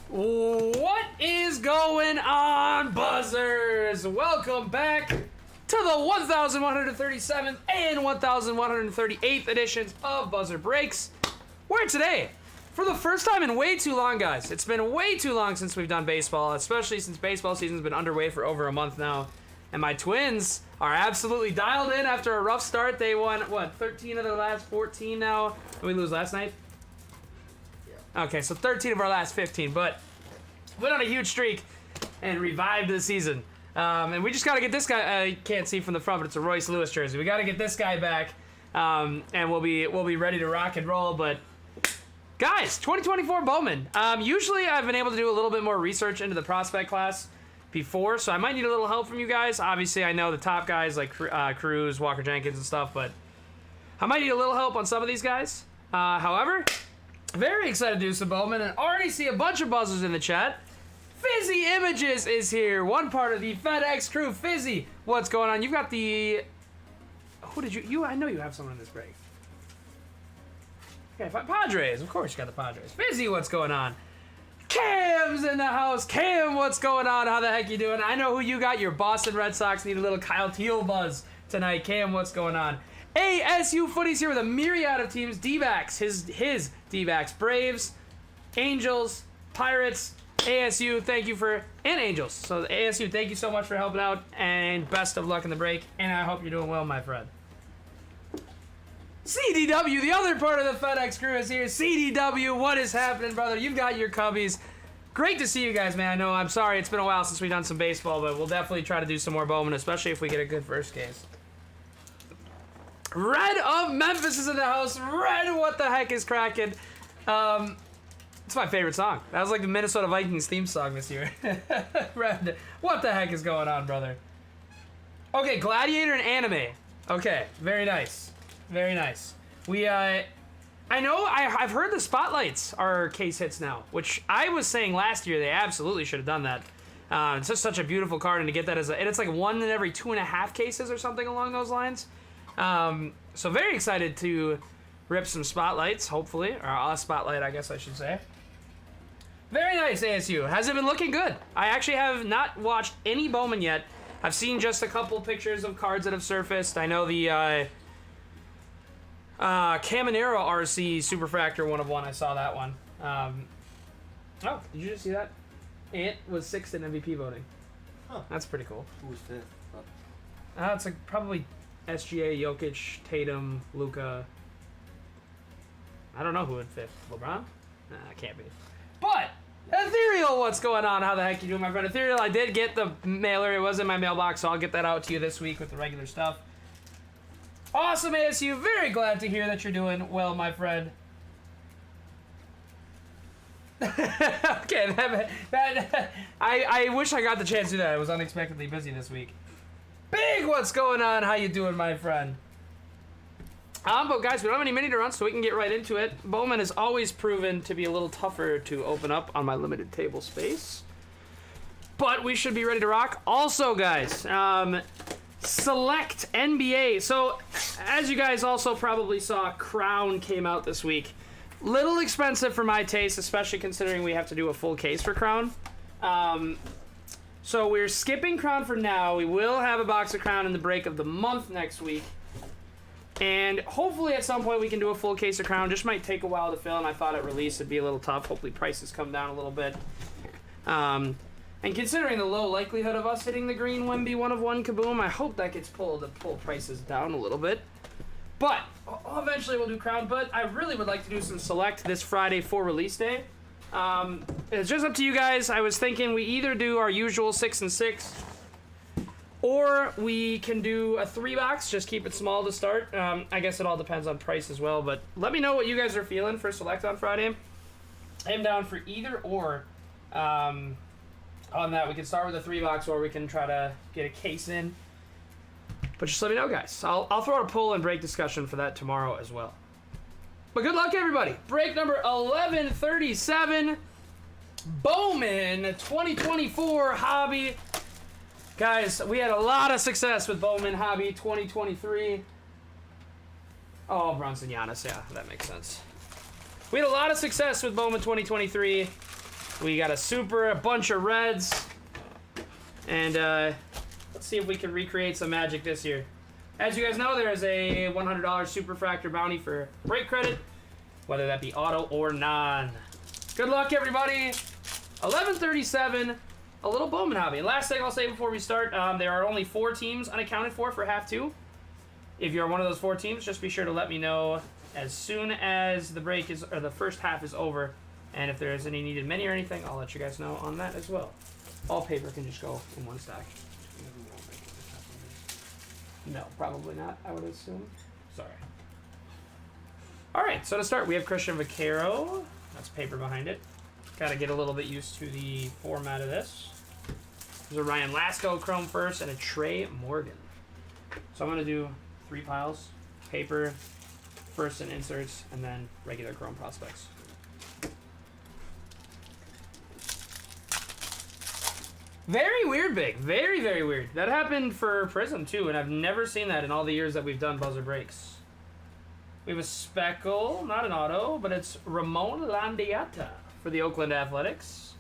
What is going on, buzzers? Welcome back to the 1137th and 1138th editions of Buzzer Breaks. Where today, for the first time in way too long, guys, it's been way too long since we've done baseball, especially since baseball season's been underway for over a month now. And my Twins are absolutely dialed in after a rough start. They won, 13 of their last 14 now? Did we lose last night? Okay, so 13 of our last 15, but went on a huge streak and revived the season. And we just got to get this guy, I can't see from the front, but it's a Royce Lewis jersey. We got to get this guy back, and we'll be ready to rock and roll. But guys, 2024 Bowman. Usually I've been able to do a little bit more research into the prospect class before, so I might need a little help from you guys. Obviously, I know the top guys like Cruz, Walker Jenkins, and stuff, but I might need a little help on some of these guys. However, very excited to do some Bowman, and already see a bunch of buzzers in the chat. Fizzy Images is here, one part of the FedEx crew. Fizzy, what's going on? You've got the... Who did you... I know you have someone in this break. Okay, Padres. Of course you got the Padres. Fizzy, what's going on? Cam's in the house. Cam, what's going on? How the heck you doing? I know who you got. Your Boston Red Sox need a little Kyle Teal buzz tonight. Cam, what's going on? ASU Footy's here with a myriad of teams. D-backs, his D-backs. Braves, Angels, Pirates, ASU, thank you for, and Angels. So ASU, thank you so much for helping out, and best of luck in the break, and I hope you're doing well, my friend. CDW, the other part of the FedEx crew is here. CDW, what is happening, brother? You've got your Cubbies. Great to see you guys, man. I know, I'm sorry, it's been a while since we've done some baseball, but we'll definitely try to do some more Bowman, especially if we get a good first case. Red of Memphis is in the house. Red, what the heck is cracking? It's my favorite song. That was like the Minnesota Vikings theme song this year. Red, what the heck is going on, brother? Okay, Gladiator and Anime. Okay, very nice. Very nice. I know I've heard the Spotlights are case hits now, which I was saying last year they absolutely should have done that. It's just such a beautiful card, and to get that and it's like 1 in every 2.5 cases or something along those lines. So very excited to rip some Spotlights, hopefully, or a Spotlight, I guess I should say. Very nice, ASU. Has it been looking good? I actually have not watched any Bowman yet. I've seen just a couple pictures of cards that have surfaced. I know the Caminero RC Superfractor 1/1. I saw that one. Oh, did you just see that? Ant was 6th in MVP voting. Huh. That's pretty cool. Who was 5th? It's like probably SGA, Jokic, Tatum, Luka. I don't know who went 5th. LeBron? Nah, can't be. But, Ethereal, what's going on? How the heck you doing, my friend? Ethereal, I did get the mailer. It was in my mailbox, so I'll get that out to you this week with the regular stuff. Awesome, ASU. Very glad to hear that you're doing well, my friend. Okay, I wish I got the chance to do that. I was unexpectedly busy this week. Big, what's going on? How you doing, my friend? But guys, we don't have any mini to run, so we can get right into it. Bowman has always proven to be a little tougher to open up on my limited table space, but we should be ready to rock. Also, guys, select NBA. So, as you guys also probably saw, Crown came out this week. Little expensive for my taste, especially considering we have to do a full case for Crown. So we're skipping Crown for now. We will have a box of Crown in the break of the month next week. And hopefully at some point we can do a full case of Crown. Just might take a while to fill, and I thought at release it'd be a little tough. Hopefully prices come down a little bit. And considering the low likelihood of us hitting the green Wemby 1/1 Kaboom, I hope that gets pulled to pull prices down a little bit. But eventually we'll do Crown. But I really would like to do some select this Friday for release day. It's just up to you guys. I was thinking we either do our usual 6 and 6, or we can do a 3-box, just keep it small to start. I guess it all depends on price as well, but let me know what you guys are feeling for select on Friday. I'm down for either or on that. We can start with a 3-box, or we can try to get a case in. But just let me know, guys. I'll throw out a poll and break discussion for that tomorrow as well. But good luck, everybody. Break number 1137, Bowman 2024 Hobby. Guys, we had a lot of success with Bowman Hobby 2023. Oh, Bronson Giannis, yeah, that makes sense. We had a lot of success with Bowman 2023. We got a super, a bunch of reds. And let's see if we can recreate some magic this year. As you guys know, there is a $100 Super Fractor bounty for break credit, whether that be auto or non. Good luck, everybody. 1137, a little Bowman hobby. And last thing I'll say before we start, there are only 4 teams unaccounted for half 2. If you're one of those 4 teams, just be sure to let me know as soon as the break is, or the first half is over. And if there's any needed mini or anything, I'll let you guys know on that as well. All paper can just go in one stack. No, probably not, I would assume. Sorry. Alright, so to start, we have Christian Vaquero. That's paper behind it. Got to get a little bit used to the format of this. There's a Ryan Lasco Chrome first and a Trey Morgan. So I'm going to do 3 piles. Paper, first and inserts, and then regular Chrome prospects. Very weird, Big. Very, very weird. That happened for Prism, too, and I've never seen that in all the years that we've done buzzer breaks. We have a speckle, not an auto, but it's Ramon Landiata for the Oakland Athletics.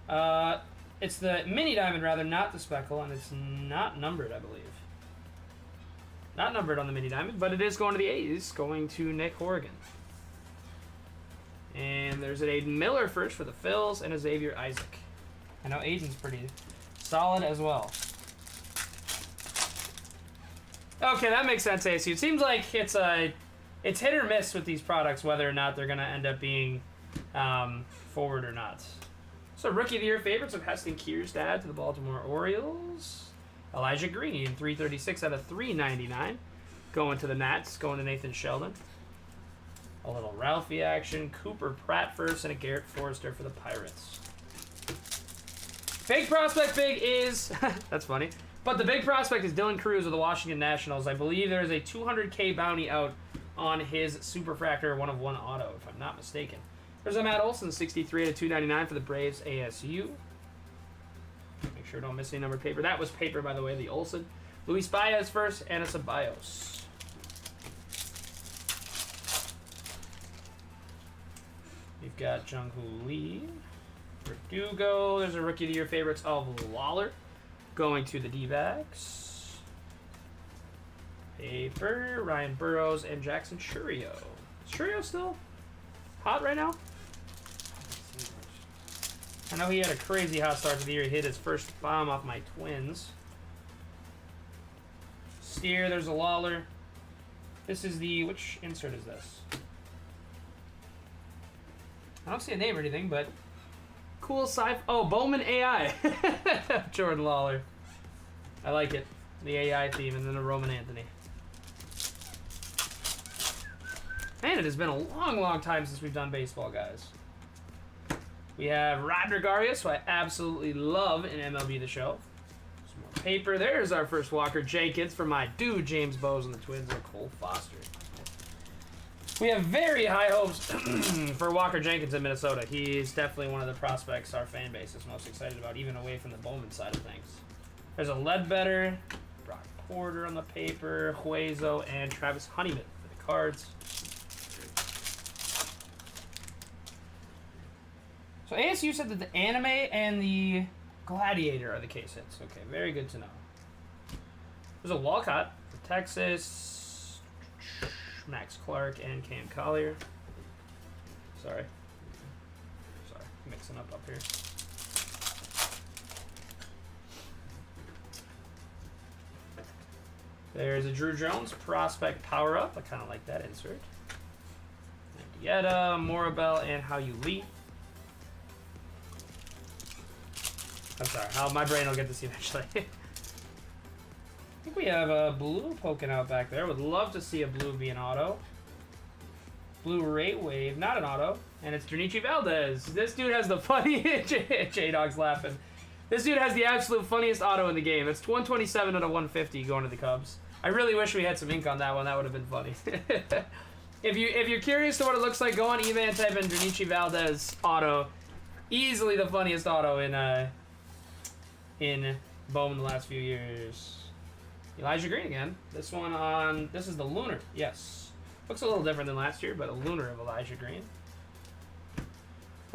It's the mini diamond, rather, not the speckle, and it's not numbered, I believe. Not numbered on the mini diamond, but it is going to the A's, going to Nick Horrigan. And there's an Aiden Miller first for the Phils, and a Xavier Isaac. I know Aiden's pretty solid as well. Okay, that makes sense, AC. It seems like it's hit or miss with these products, whether or not they're going to end up being forward or not. So, Rookie of the Year favorites of Heston Kierstad to the Baltimore Orioles. Elijah Green, 336 out of 399. Going to the Nats, going to Nathan Sheldon. A little Ralphie action. Cooper Pratt first, and a Garrett Forrester for the Pirates. Big prospect, Big, is... that's funny. But the big prospect is Dylan Cruz of the Washington Nationals. I believe there is a $200K bounty out on his Superfractor 1/1 auto, if I'm not mistaken. There's a Matt Olson, 63 out of 299 for the Braves ASU. Make sure don't miss any numbered paper. That was paper, by the way, the Olson. Luis Baez first, and a Ceballos. We've got Jung-Hoo Lee. Verdugo. There's a Rookie of the Year favorites of Lawler. Going to the D-backs. Paper. Ryan Burrows and Jackson Churio. Is Churio still hot right now? I know he had a crazy hot start to the year. He hit his first bomb off my Twins. Steer. There's a Lawler. This is the... which insert is this? I don't see a name or anything, but... cool sci-fi. Oh, Bowman AI. Jordan Lawler. I like it. The AI theme, and then a Roman Anthony. Man, it has been a long, long time since we've done baseball, guys. We have Rod Gregarious, who I absolutely love in MLB The Show. Some more paper. There's our first Walker Jenkins for my dude, James Bowes and the Twins, and Cole Foster. We have very high hopes for Walker Jenkins in Minnesota. He's definitely one of the prospects our fan base is most excited about, even away from the Bowman side of things. There's a Ledbetter, Brock Porter on the paper, Huezo, and Travis Honeyman for the Cards. So ASU said that the Anime and the Gladiator are the case hits. Okay, very good to know. There's a Walcott for Texas. Max Clark and Cam Collier. Sorry, mixing up here. There's a Drew Jones prospect power up. I kind of like that insert. Dieta, Morabel, and How You Lee. I'm sorry, my brain will get this eventually. I think we have a blue poking out back there. Would love to see a blue be an auto. Blue Ray Wave, not an auto. And it's Junichi Valdez. This dude has the funniest... J-Dog's laughing. This dude has the absolute funniest auto in the game. It's 127 out of 150 going to the Cubs. I really wish we had some ink on that one. That would have been funny. If you're curious to what it looks like, go on eBay and type in Junichi Valdez auto. Easily the funniest auto in Bowman the last few years. Elijah Green again. This is the Lunar. Yes. Looks a little different than last year, but a Lunar of Elijah Green.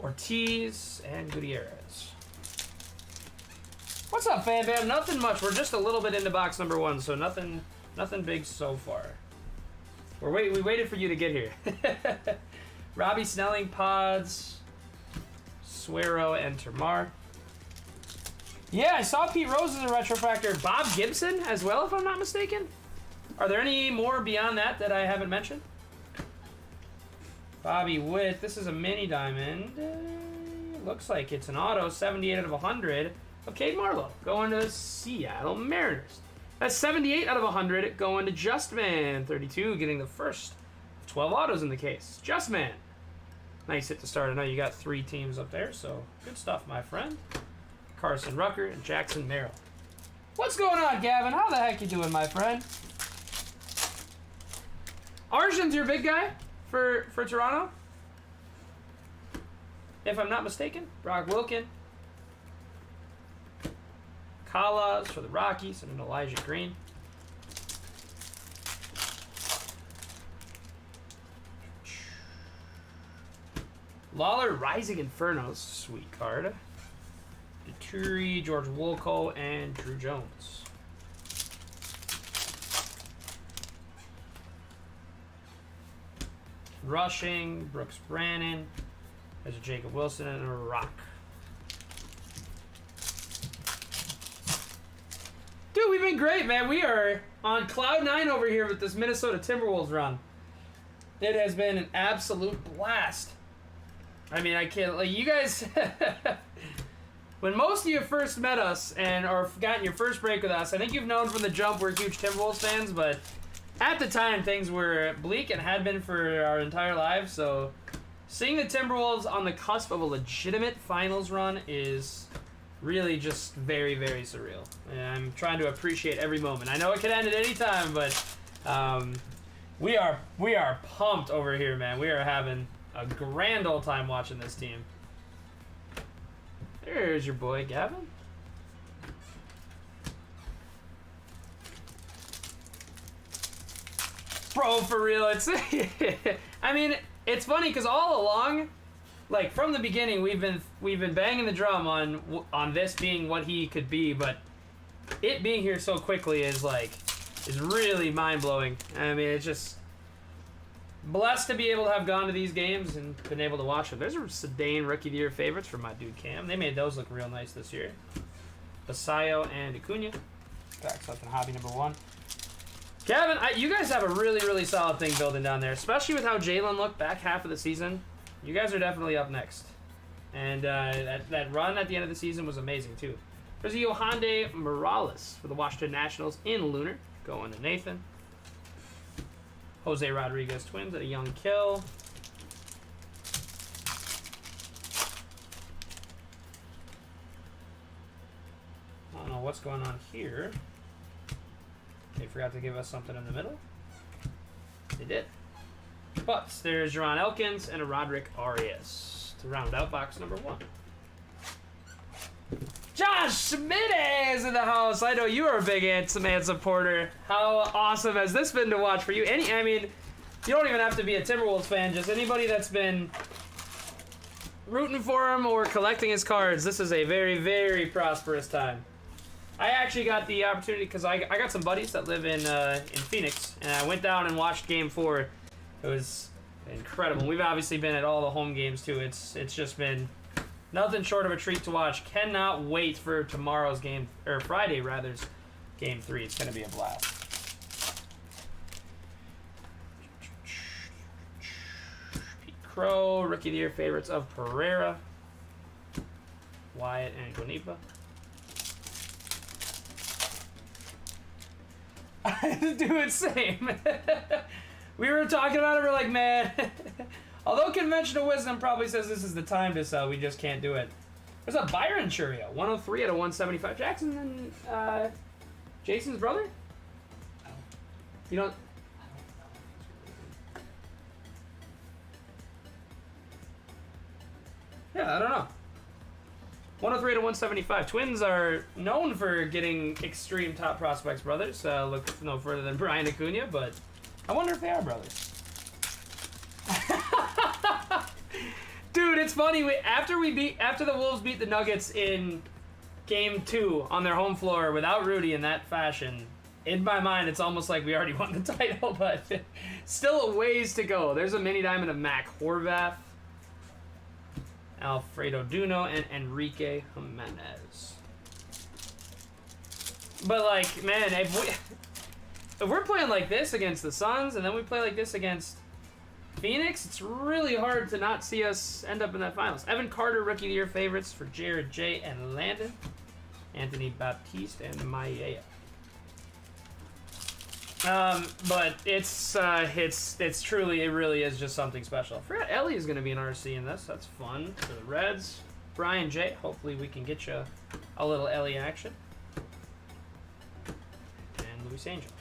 Ortiz, and Gutierrez. What's up, Fam Bam? Nothing much. We're just a little bit into box number 1, so nothing big so far. We waited for you to get here. Robbie Snelling, Pods, Suero, and Termar. Yeah, I saw Pete Rose as a retrofractor. Bob Gibson as well, if I'm not mistaken. Are there any more beyond that I haven't mentioned? Bobby Witt. This is a mini diamond. Looks like it's an auto, 78 out of 100 of Cade Marlowe, going to Seattle Mariners. That's 78 out of 100 going to Justman, 32, getting the first of 12 autos in the case. Justman. Nice hit to start. I know you got 3 teams up there, so good stuff, my friend. Carson Rucker and Jackson Merrill. What's going on, Gavin? How the heck you doing, my friend? Arjun's your big guy for Toronto, if I'm not mistaken. Brock Wilkin. Kalas for the Rockies and an Elijah Green. Lawler, Rising Infernos, sweet card. Deturi, George Wolko, and Drew Jones. Rushing, Brooks Brannon. There's a Jacob Wilson and a Rock. Dude, we've been great, man. We are on cloud 9 over here with this Minnesota Timberwolves run. It has been an absolute blast. I mean, I can't, like, you guys, when most of you first met us or gotten your first break with us, I think you've known from the jump we're huge Timberwolves fans, but at the time things were bleak and had been for our entire lives, so seeing the Timberwolves on the cusp of a legitimate finals run is really just very, very surreal. And I'm trying to appreciate every moment. I know it could end at any time, but we are pumped over here, man. We are having a grand old time watching this team. There's your boy, Gavin. Bro, for real, it's I mean, it's funny because all along, like from the beginning, we've been banging the drum on this being what he could be, but it being here so quickly is really mind blowing. I mean, it's just blessed to be able to have gone to these games and been able to watch them. There's a Sedane Rookie of the Year favorites for my dude Cam. They made those look real nice this year. Basayo and Acuna. Back something hobby number 1. Kevin, you guys have a really, really solid thing building down there, especially with how Jalen looked back half of the season. You guys are definitely up next. And that run at the end of the season was amazing, too. There's a Yohande Morales for the Washington Nationals in Lunar, going to Nathan. Jose Rodriguez Twins at a young kill. I don't know what's going on here. They forgot to give us something in the middle. They did. But there's Jaron Elkins and a Roderick Arias to round out box number 1. Josh Schmidt is in the house. I know you are a big Ant-Man supporter. How awesome has this been to watch for you? I mean, you don't even have to be a Timberwolves fan. Just anybody that's been rooting for him or collecting his cards. This is a very, very prosperous time. I actually got the opportunity because I got some buddies that live in Phoenix, and I went down and watched Game 4. It was incredible. We've obviously been at all the home games too. It's just been nothing short of a treat to watch. Cannot wait for tomorrow's game, or Friday rather's Game 3. It's gonna be a blast. Pete Crow, Rookie of the Year favorites of Pereira, Wyatt, and Guanipa. Dude, same. We were talking about it, we're like, man, although conventional wisdom probably says this is the time to sell, we just can't do it. There's a Byron Churio, 103 out of 175. Jackson and Jason's brother? You don't... Yeah, I don't know. 103 to 175. Twins are known for getting extreme top prospects, brothers. Look no further than Brian Acuna, but I wonder if they are brothers. Dude, it's funny. After the Wolves beat the Nuggets in Game 2 on their home floor without Rudy in that fashion, in my mind, it's almost like we already won the title, but still a ways to go. There's a mini diamond of Mac Horvath, Alfredo Duno, and Enrique Jimenez. But, like, man, if we're playing like this against the Suns, and then we play like this against Phoenix, it's really hard to not see us end up in that finals. Evan Carter, Rookie of the Year favorites for Jared J. and Landon. Anthony Baptiste and Maya. But it's truly, it really is just something special. I forgot Ellie is going to be an RC in this. That's fun for the Reds. Brian J. Hopefully we can get you a little Ellie action. And Luis Angel.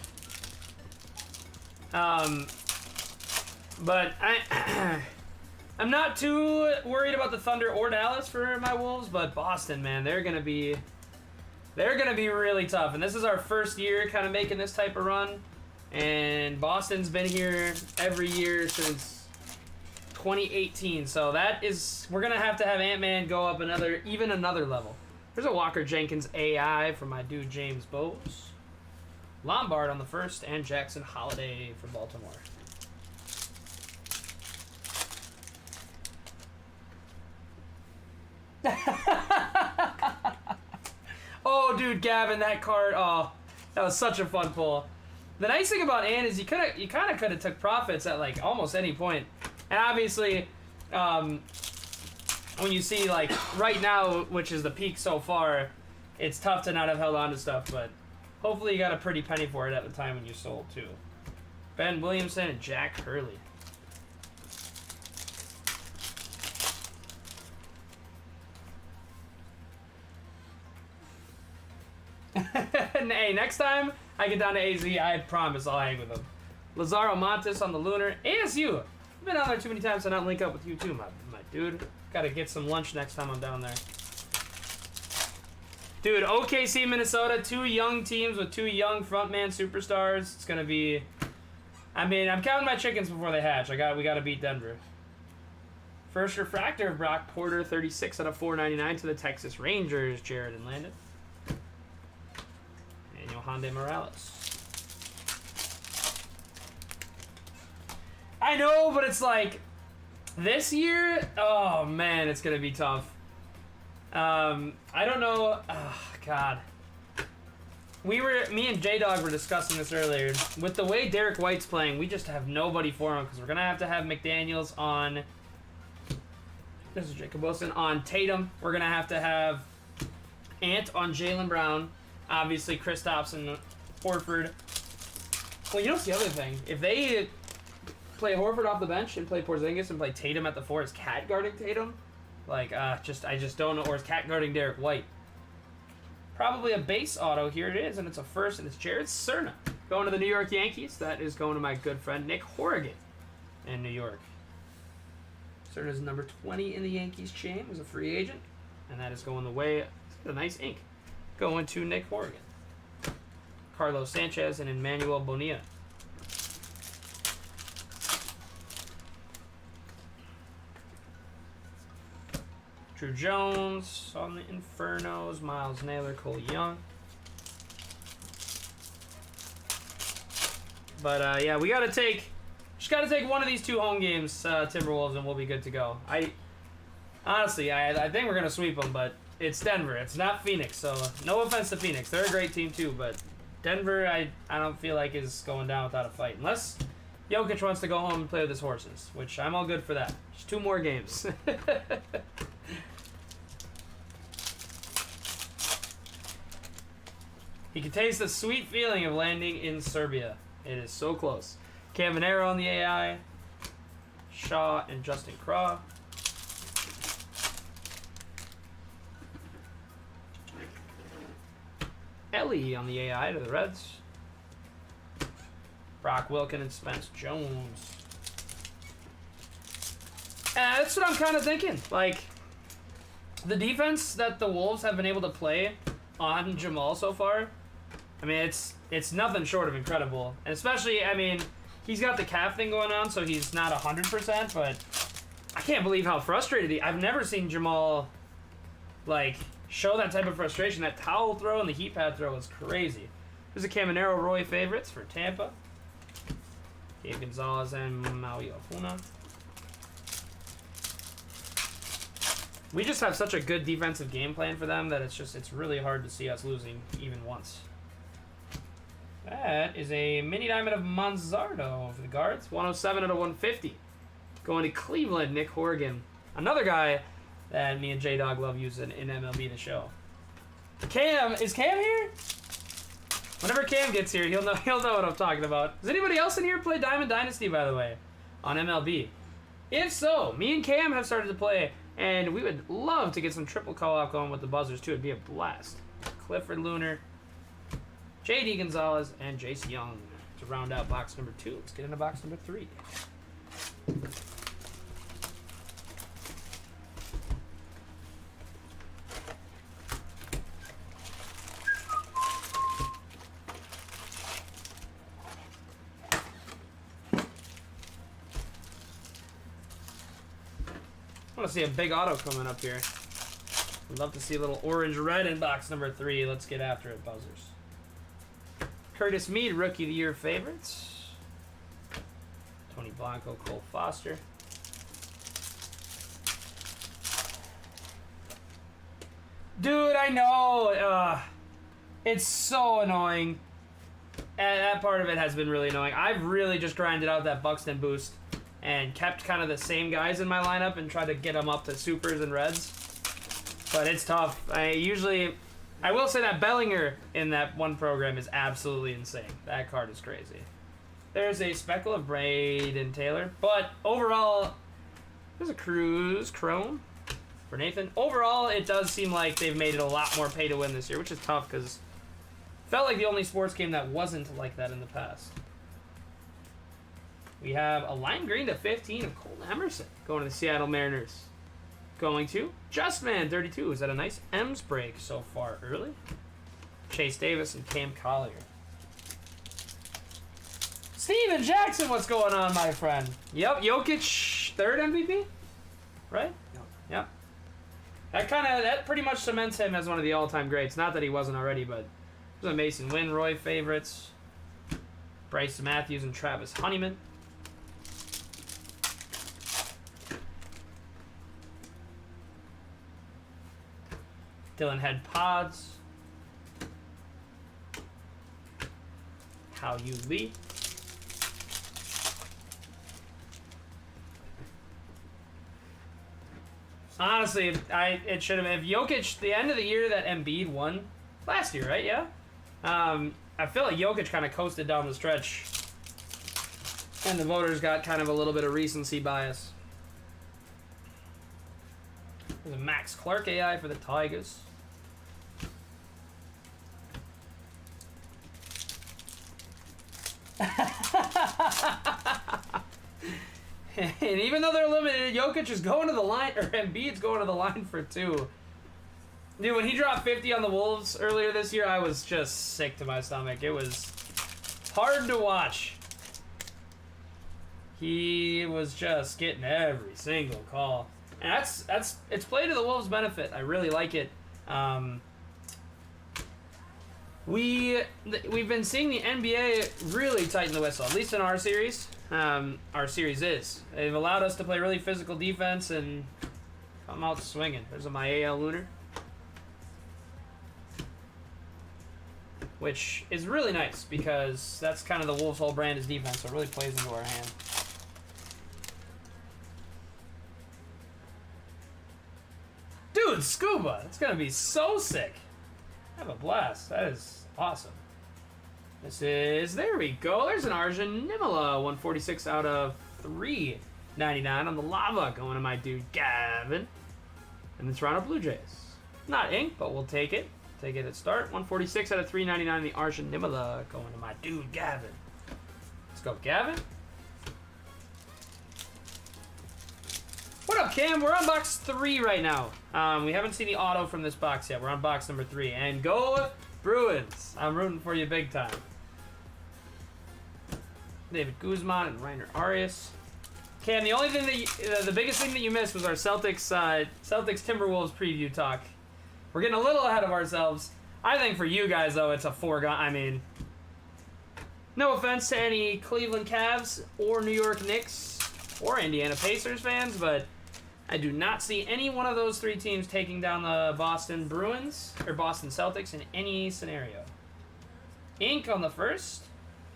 But I'm not too worried about the Thunder or Dallas for my Wolves, but Boston, man, they're gonna be really tough. And this is our first year kind of making this type of run, and Boston's been here every year since 2018. So we're gonna have Ant-Man go up even another level. There's a Walker Jenkins AI for my dude James Bowes. Lombard on the first, and Jackson Holiday for Baltimore. Oh, dude, Gavin, that card. Oh, that was such a fun pull. The nice thing about Ant is you kind of could have took profits at like almost any point. And obviously, when you see like right now, which is the peak so far, it's tough to not have held on to stuff. But hopefully, you got a pretty penny for it at the time when you sold too. Ben Williamson and Jack Hurley. And hey, next time I get down to AZ, I promise I'll hang with them. Lazaro Montes on the Lunar. ASU. I've been down there too many times to not link up with you too, my dude. Gotta get some lunch next time I'm down there. Dude, OKC, Minnesota, two young teams with two young frontman superstars. It's gonna be... I mean, I'm counting my chickens before they hatch. We gotta beat Denver. First refractor of Brock Porter, 36 out of 499 to the Texas Rangers, Jared and Landon. And Yohande Morales. I know, but it's like, this year, oh man, it's gonna be tough. I don't know. Oh, God. Me and J-Dog were discussing this earlier. With the way Derek White's playing, we just have nobody for him because we're going to have McDaniels on... This is Jacob Wilson on Tatum. We're going to have Ant on Jaylen Brown. Obviously, Kristaps and Horford. Well, you know what's the other thing? If they play Horford off the bench and play Porzingis and play Tatum at the 4 as Cat guarding Tatum, like, I just don't know. Or is Cat guarding Derek White? Probably a base auto. Here it is, and it's a first, and it's Jared Cerna. Going to the New York Yankees. That is going to my good friend Nick Horrigan in New York. Cerna's number 20 in the Yankees chain. Was a free agent, and that is going the way. It's a nice ink. Going to Nick Horrigan. Carlos Sanchez and Emmanuel Bonilla. Drew Jones on the Infernos, Miles Naylor, Cole Young. But yeah, we just gotta take one of these two home games, Timberwolves, and we'll be good to go. Honestly, I think we're gonna sweep them, but it's Denver. It's not Phoenix, so no offense to Phoenix. They're a great team too, but Denver, I don't feel like is going down without a fight. Unless Jokic wants to go home and play with his horses, which I'm all good for that. Just 2 more games. He can taste the sweet feeling of landing in Serbia. It is so close. Cavanero on the AI. Shaw and Justin Craw. Ellie on the AI to the Reds. Brock Wilken and Spence Jones. That's what I'm kind of thinking. Like, the defense that the Wolves have been able to play on Jamal so far, I mean, it's nothing short of incredible. And especially, I mean, he's got the calf thing going on, so he's not 100%, but I can't believe how frustrated I've never seen Jamal, like, show that type of frustration. That towel throw and the heat pad throw was crazy. There's a Caminero Roy favorites for Tampa. Gabe Gonzalez and Maui Ohuna. We just have such a good defensive game plan for them that it's really hard to see us losing even once. That is a mini diamond of Manzardo for the Guards. 107 out of 150. Going to Cleveland, Nick Horgan. Another guy that me and J-Dog love using in MLB The Show. Cam, is Cam here? Whenever Cam gets here, he'll know what I'm talking about. Does anybody else in here play Diamond Dynasty, by the way, on MLB? If so, me and Cam have started to play, and we would love to get some triple co-op going with the Buzzers, too. It'd be a blast. Clifford Lunar, J.D. Gonzalez, and Jace Young to round out box number 2. Let's get into box number 3. I want to see a big auto coming up here. I'd love to see a little orange-red in box number 3. Let's get after it, Buzzers. Curtis Mead, Rookie of the Year favorites. Tony Blanco, Cole Foster. Dude, I know. It's so annoying. And that part of it has been really annoying. I've really just grinded out that Buxton boost and kept kind of the same guys in my lineup and tried to get them up to supers and reds. But it's tough. I will say that Bellinger in that one program is absolutely insane. That card is crazy. There's a speckle of Braden Taylor. But overall, there's a Cruz Chrome for Nathan. Overall, it does seem like they've made it a lot more pay to win this year, which is tough because felt like the only sports game that wasn't like that in the past. We have a lime green to 15 of Cole Emerson going to the Seattle Mariners. Going to Justman 32. Is that a nice M's break so far early? Chase Davis and Cam Collier. Steven Jackson, what's going on, my friend? Yep, Jokic, 3rd MVP? Right? Yep. That pretty much cements him as one of the all-time greats. Not that he wasn't already, but there's a Mason Winroy favorites. Bryce Matthews and Travis Honeyman. Dylan Head Pods. How You Lee. Honestly, it should have been. If Jokic, the end of the year that Embiid won, last year, right? Yeah? I feel like Jokic kind of coasted down the stretch. And the voters got kind of a little bit of recency bias. There's a Max Clark AI for the Tigers. And even though they're limited, Jokic is going to the line, or Embiid's going to the line for 2. Dude, when he dropped 50 on the Wolves earlier this year, I was just sick to my stomach. It was hard to watch. He was just getting every single call. And it's played to the Wolves' benefit. I really like it. We've been seeing the NBA really tighten the whistle, at least in our series. Our series is. They've allowed us to play really physical defense and come out swinging. There's a Maea Lunar, which is really nice because that's kind of the Wolves' whole brand is defense, so it really plays into our hand. Dude, Scuba! It's gonna be so sick. Have a blast. That is awesome. There we go. There's an Arjun Nimala, 146 out of 399 on the lava, going to my dude Gavin. And the Toronto Blue Jays. Not ink, but we'll take it. Take it at start. 146 out of 399, the Arjun Nimala, going to my dude Gavin. Let's go, Gavin. What up, Cam? We're on box 3 right now. We haven't seen the auto from this box yet. We're on box number 3. And go Bruins. I'm rooting for you big time. David Guzman and Rainer Arias. Cam, the only thing that the biggest thing that you missed was our Celtics Timberwolves preview talk. We're getting a little ahead of ourselves. I think for you guys though, it's a foregone. I mean, no offense to any Cleveland Cavs or New York Knicks or Indiana Pacers fans, but I do not see any one of those three teams taking down the Boston Bruins or Boston Celtics in any scenario. Ink on the first.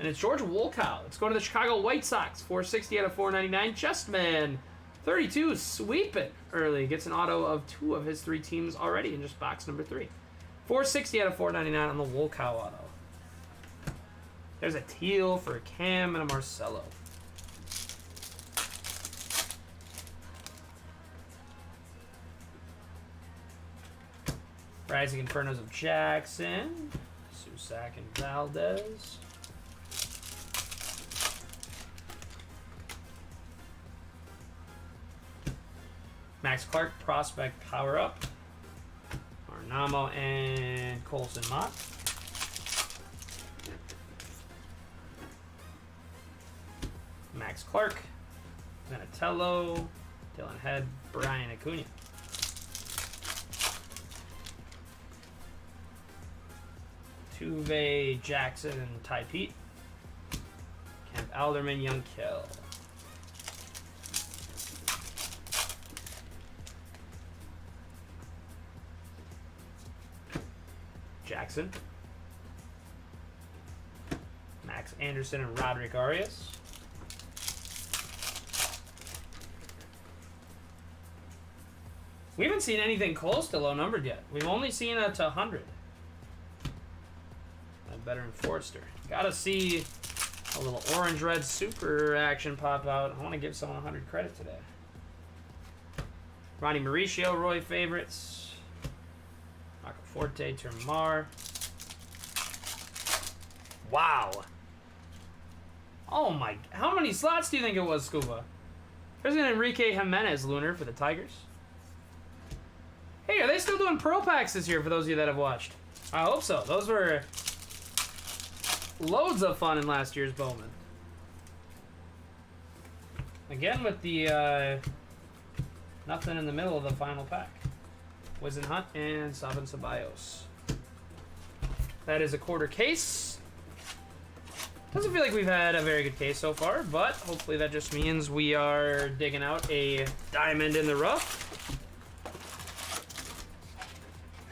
And it's George Wolkow. Let's go to the Chicago White Sox. 460 out of 499. Justman, 32, sweeping early. Gets an auto of 2 of his 3 teams already in just box number 3. 460 out of 499 on the Wolkow auto. There's a teal for a Cam and a Marcelo. Rising Infernos of Jackson. Susak and Valdez. Max Clark, Prospect Power Up. Arnamo and Colson Mott. Max Clark, Zanatello, Dylan Head, Brian Acuna. Tuve, Jackson, and Ty Pete. Kemp Alderman, Young Kill. Jackson. Max Anderson and Roderick Arias. We haven't seen anything close to low numbered yet. We've only seen it to 100. Veteran Forster. Gotta see a little orange-red super action pop out. I want to give someone 100 credit today. Ronnie Mauricio, Roy favorites. Forte, Termar. Wow. Oh my, how many slots do you think it was, Scuba? There's an Enrique Jimenez Lunar for the Tigers. Hey, are they still doing Pearl Packs this year for those of you that have watched? I hope so. Those were loads of fun in last year's Bowman. Again with the nothing in the middle of the final pack. Wizen Hunt and Saban Ceballos. That is a quarter case. Doesn't feel like we've had a very good case so far, but hopefully that just means we are digging out a diamond in the rough.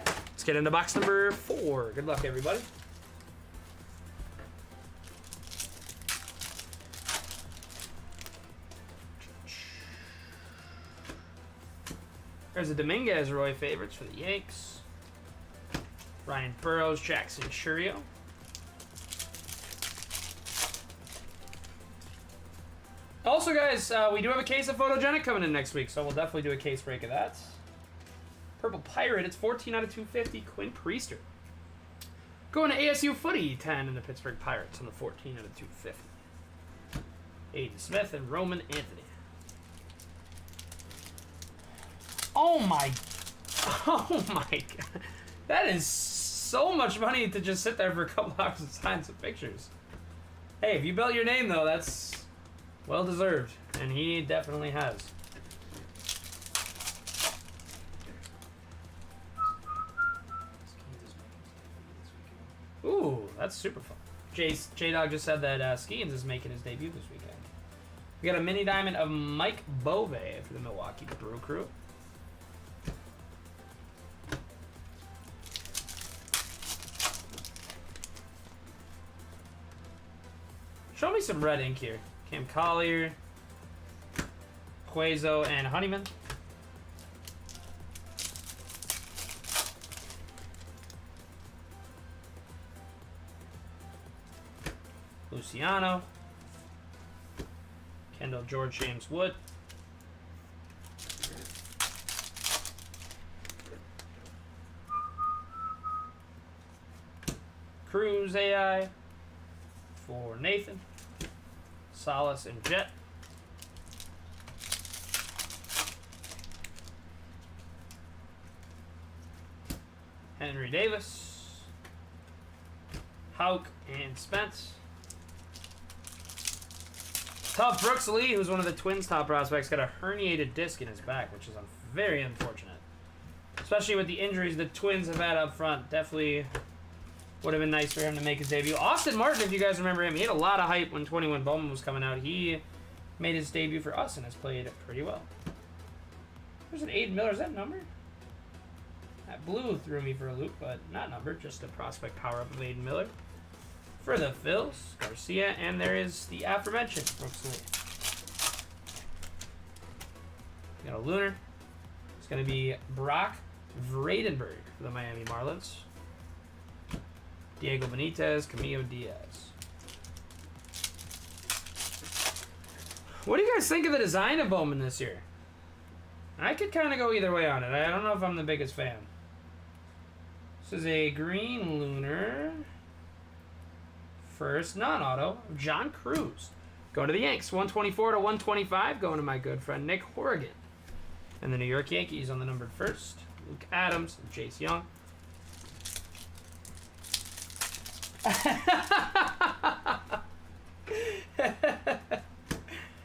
Let's get into box number 4. Good luck, everybody. There's a Dominguez Roy favorites for the Yanks. Ryan Burrows, Jackson Churio. Also, guys, we do have a case of Photogenic coming in next week, so we'll definitely do a case break of that. Purple Pirate, it's 14 out of 250, Quinn Priester. Going to ASU Footy, 10 in the Pittsburgh Pirates on the 14 out of 250. Aiden Smith and Roman Anthony. Oh my God. That is so much money to just sit there for a couple hours and sign some pictures. Hey, if you built your name though, that's well deserved. And he definitely has. Ooh, that's super fun. J-Dog just said that Skeens is making his debut this weekend. We got a mini diamond of Mike Bove for the Milwaukee Brew Crew. Show me some red ink here. Cam Collier, Hueso, and Honeyman. Luciano. Kendall George James Wood. Cruz AI for Nathan. Salas and Jet. Henry Davis. Hauk and Spence. Tough Brooks Lee, who's one of the Twins' top prospects, got a herniated disc in his back, which is very unfortunate. Especially with the injuries the Twins have had up front. Definitely would have been nice for him to make his debut. Austin Martin, if you guys remember him, he had a lot of hype when 21 Bowman was coming out. He made his debut for us and has played pretty well. There's an Aiden Miller. Is that numbered? That blue threw me for a loop, but not numbered. Just a prospect power-up of Aiden Miller. For the Phils, Garcia, and there is the aforementioned Brooks Lee. Got a Lunar. It's going to be Brock Vradenberg for the Miami Marlins. Diego Benitez, Camilo Diaz. What do you guys think of the design of Bowman this year? I could kind of go either way on it. I don't know if I'm the biggest fan. This is a green Lunar. First non-auto, John Cruz. Going to the Yanks, 124 to 125. Going to my good friend Nick Horrigan. And the New York Yankees on the numbered first. Luke Adams and Chase Young.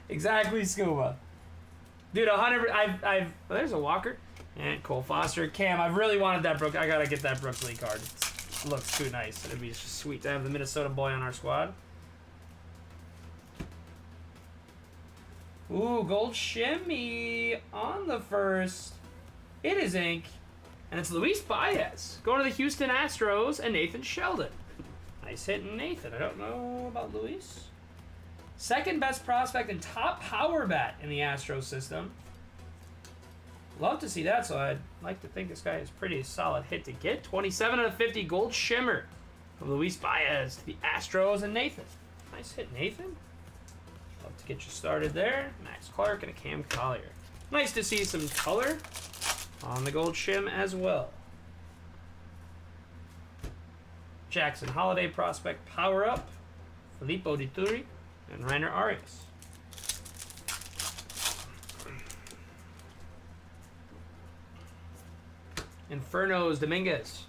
Exactly, Scuba. Dude, 100. Well, there's a Walker and Cole Foster. Cam, I've really wanted that Brook. I gotta get that Brooks Lee card. It looks too nice. It'd be just sweet to have the Minnesota boy on our squad. Ooh, gold shimmy on the first. It is ink, and it's Luis Baez going to the Houston Astros and Nathan Sheldon. Nice hitting Nathan. I don't know about Luis. Second best prospect and top power bat in the Astros system. Love to see that, so I'd like to think this guy is pretty solid hit to get. 27 out of 50 gold shimmer from Luis Baez to the Astros and Nathan. Nice hit, Nathan. Love to get you started there. Max Clark and a Cam Collier. Nice to see some color on the gold shim as well. Jackson Holiday prospect power up. Filippo Dituri and Rainer Arias. Inferno's Dominguez.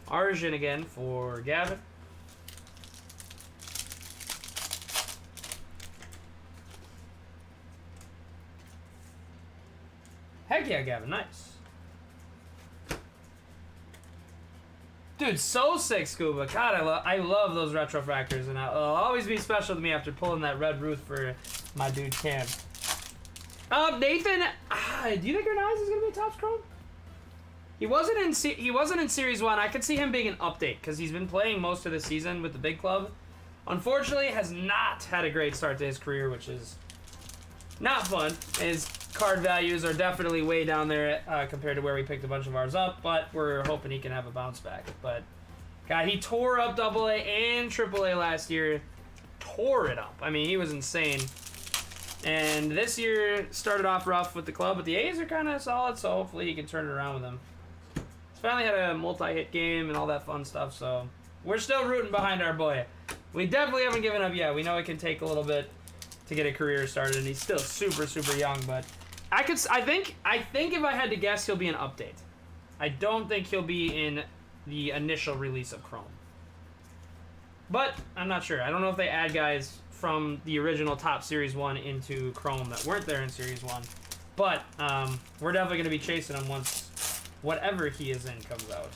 Arjun again for Gavin. Heck yeah, Gavin. Nice. Dude, so sick, Scuba. God, I love those retrofractors, and it'll always be special to me after pulling that red Ruth for my dude Cam. Nathan, do you think Hernandez is gonna be a Topps Chrome? He wasn't in Series 1. I could see him being an update because he's been playing most of the season with the big club. Unfortunately, has not had a great start to his career, which is not fun. His card values are definitely way down there compared to where we picked a bunch of ours up, but we're hoping he can have a bounce back. But God, he tore up AA and AAA last year. Tore it up. I mean, he was insane. And this year started off rough with the club, but the A's are kind of solid, so hopefully he can turn it around with them. He's finally had a multi-hit game and all that fun stuff, so we're still rooting behind our boy. We definitely haven't given up yet. We know it can take a little bit to get a career started, and he's still super, super young, but I think if I had to guess, he'll be an update. I don't think he'll be in the initial release of Chrome. But I'm not sure. I don't know if they add guys from the original Top Series 1 into Chrome that weren't there in Series 1. But we're definitely going to be chasing him once whatever he is in comes out.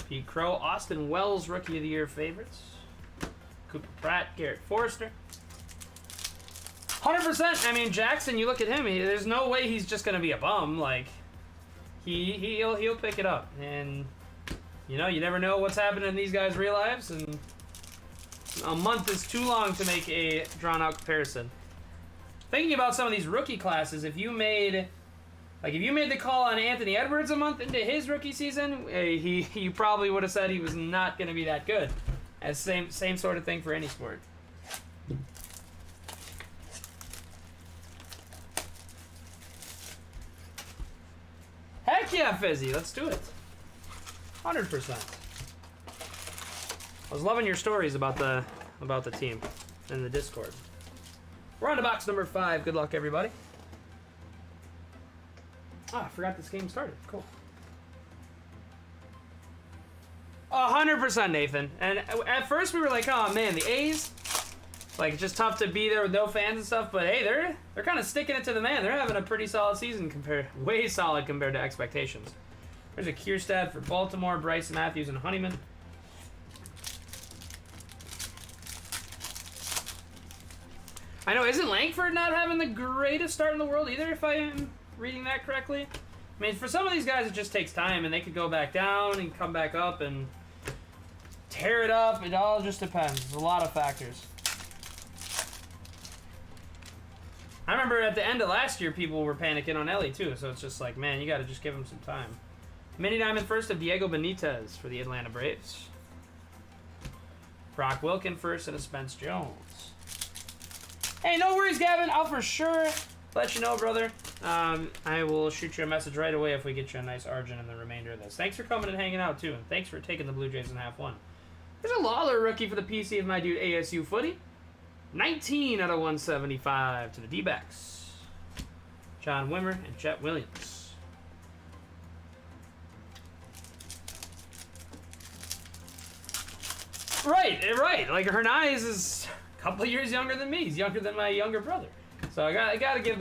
Pete Crow, Austin Wells, Rookie of the Year favorites. Cooper Pratt, Garrett Forrester. 100%. I mean, Jackson, you look at him, there's no way he's just going to be a bum. Like, he'll pick it up. And, you know, you never know what's happening in these guys' real lives. And a month is too long to make a drawn-out comparison. Thinking about some of these rookie classes, if you made the call on Anthony Edwards a month into his rookie season, you probably would have said he was not going to be that good. As same sort of thing for any sport. Heck yeah, Fizzy, let's do it. 100%. I was loving your stories about the team in the Discord. We're on to box number 5. Good luck, everybody. I forgot this game started. Cool. 100%, Nathan. And at first we were like, oh man, the A's, like it's just tough to be there with no fans and stuff. But hey, they're kind of sticking it to the man. They're having a pretty solid season way solid compared to expectations. There's a Kierstad for Baltimore, Bryce Matthews and Honeyman. I know, isn't Langford not having the greatest start in the world either, if I am reading that correctly? I mean, for some of these guys, it just takes time, and they could go back down and come back up and tear it up. It all just depends. There's a lot of factors. I remember at the end of last year, people were panicking on Ellie, too, so it's just like, man, you got to just give him some time. Mini Diamond first of Diego Benitez for the Atlanta Braves. Brock Wilkin first and a Spence Jones. Hey, no worries, Gavin. I'll for sure let you know, brother. I will shoot you a message right away if we get you a nice Argent in the remainder of this. Thanks for coming and hanging out, too. And thanks for taking the Blue Jays in half one. There's a Lawler rookie for the PC of my dude ASU Footy. 19 out of 175 to the D-backs. John Wimmer and Chet Williams. Right. Like, Hernandez is couple of years younger than me. He's younger than my younger brother. So I gotta give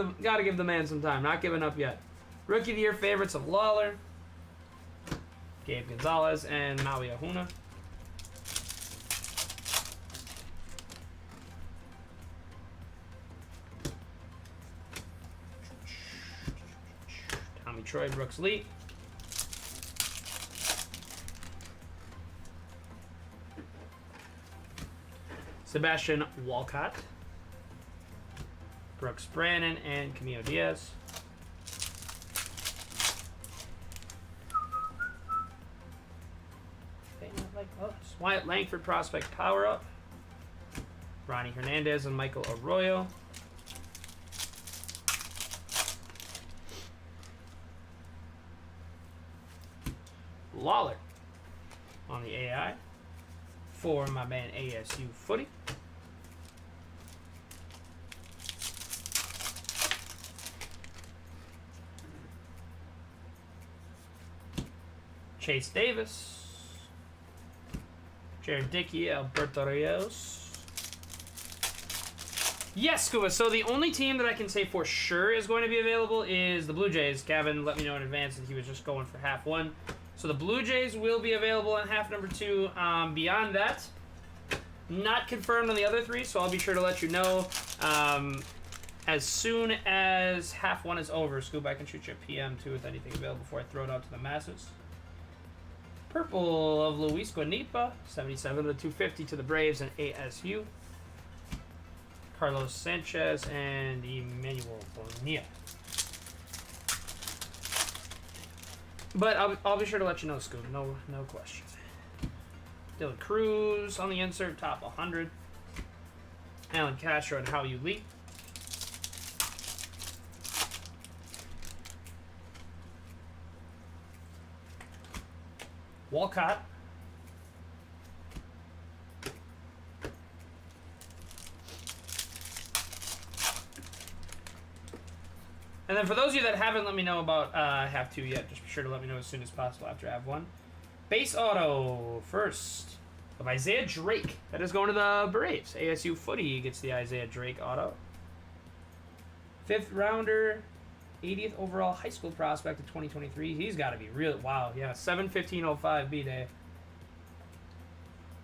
the man some time. Not giving up yet. Rookie of the Year favorites of Lawler, Gabe Gonzalez, and Maui Ahuna. Tommy Troy, Brooks Lee. Sebastian Walcott, Brooks Brannon, and Camilo Diaz. Wyatt Langford prospect power up. Ronnie Hernandez and Michael Arroyo. Lawler on the AI for my man ASU Footy. Chase Davis, Jared Dickey, Alberto Rios. Yes, Scuba. So the only team that I can say for sure is going to be available is the Blue Jays. Gavin let me know in advance that he was just going for half one. So the Blue Jays will be available in half number 2. Beyond that, not confirmed on the other 3, so I'll be sure to let you know as soon as half 1 is over. Scoop, I can shoot you a PM too with anything available before I throw it out to the masses. Purple of Luis Guanipa, 77 to 250 to the Braves and ASU. Carlos Sanchez and Emmanuel Bonilla. But I'll be sure to let you know, Scoop. No question. Dylan Cruz on the insert, top 100. Alan Castro and How You Lee. Walcott. And then for those of you that haven't let me know about half 2 yet, just be sure to let me know as soon as possible after half 1. Base auto first of Isaiah Drake. That is going to the Braves. ASU Footy gets the Isaiah Drake auto. 5th rounder, 80th overall high school prospect of 2023. He's got to be real. Wow, yeah, 7/15/05 B-Day.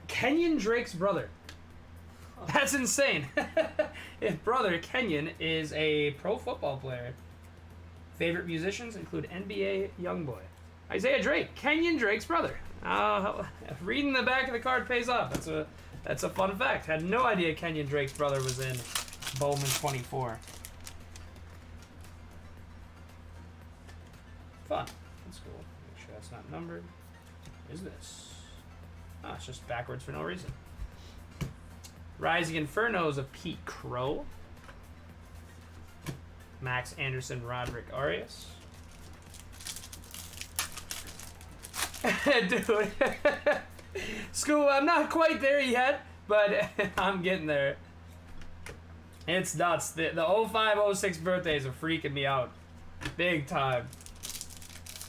Kenyon Drake's brother. That's insane. His brother, Kenyon, is a pro football player. Favorite musicians include NBA Youngboy. Isaiah Drake, Kenyon Drake's brother. Reading the back of the card pays off. That's a fun fact. Had no idea Kenyon Drake's brother was in Bowman 24. Fun. That's cool. Make sure that's not numbered. What is this? Oh, it's just backwards for no reason. Rising Infernos of Pete Crow. Max Anderson, Roderick Arias. Dude. School, I'm not quite there yet, but I'm getting there. It's nuts. The 05-06 birthdays are freaking me out. Big time.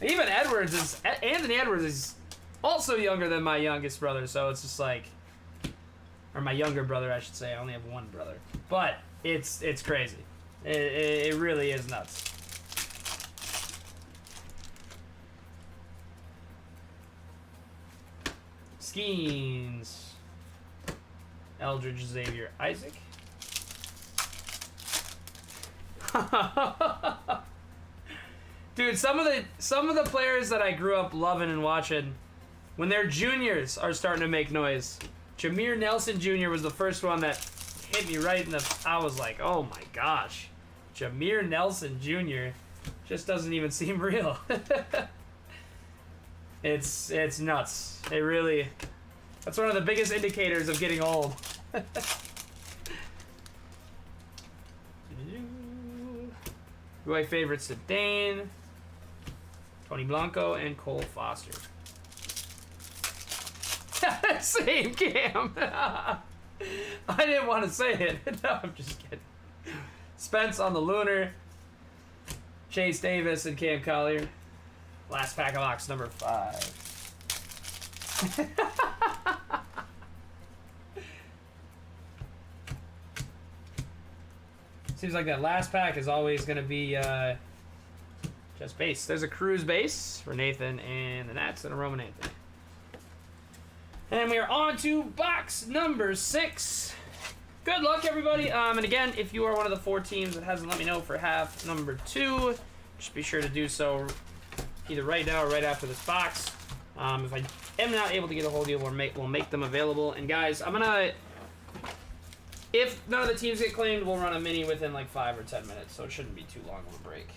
Even Anthony Edwards is also younger than my youngest brother, so it's just like, or my younger brother, I should say. I only have one brother, but it's crazy. It really is nuts. Skeens. Eldridge Xavier Isaac. Dude, some of the players that I grew up loving and watching, when they're juniors, are starting to make noise. Jameer Nelson Jr. was the first one that hit me right in the... I was like, oh my gosh. Jameer Nelson Jr. just doesn't even seem real. It's nuts. It really... That's one of the biggest indicators of getting old. My favorites: Dane, Tony Blanco, and Cole Foster. Same Cam. I didn't want to say it. No, I'm just kidding. Spence on the Lunar, Chase Davis, and Cam Collier. Last pack of box number 5. Seems like that last pack is always going to be just base. There's a Cruz base for Nathan and the Nats and a Roman Anthony. And we are on to box number 6. Good luck, everybody. And again, if you are one of the 4 teams that hasn't let me know for half number 2, just be sure to do so either right now or right after this box. If I am not able to get a hold of you, we'll make them available. And guys, I'm gonna... If none of the teams get claimed, we'll run a mini within like 5 or 10 minutes, so it shouldn't be too long of a break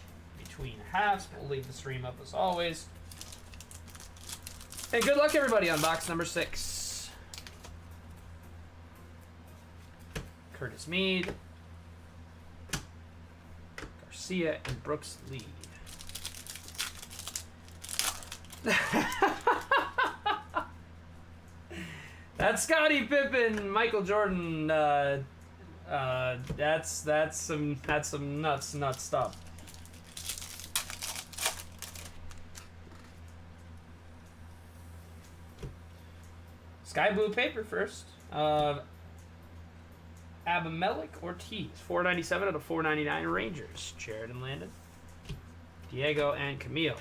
between halves. We'll leave the stream up as always. And good luck, everybody, on box number 6. Curtis Mead, Garcia, and Brooks Lee. That's Scottie Pippen, Michael Jordan. That's some nuts stuff. Sky blue paper first. Abimelech Ortiz, 497 out of 499 Rangers. Jared and Landon, Diego and Camille.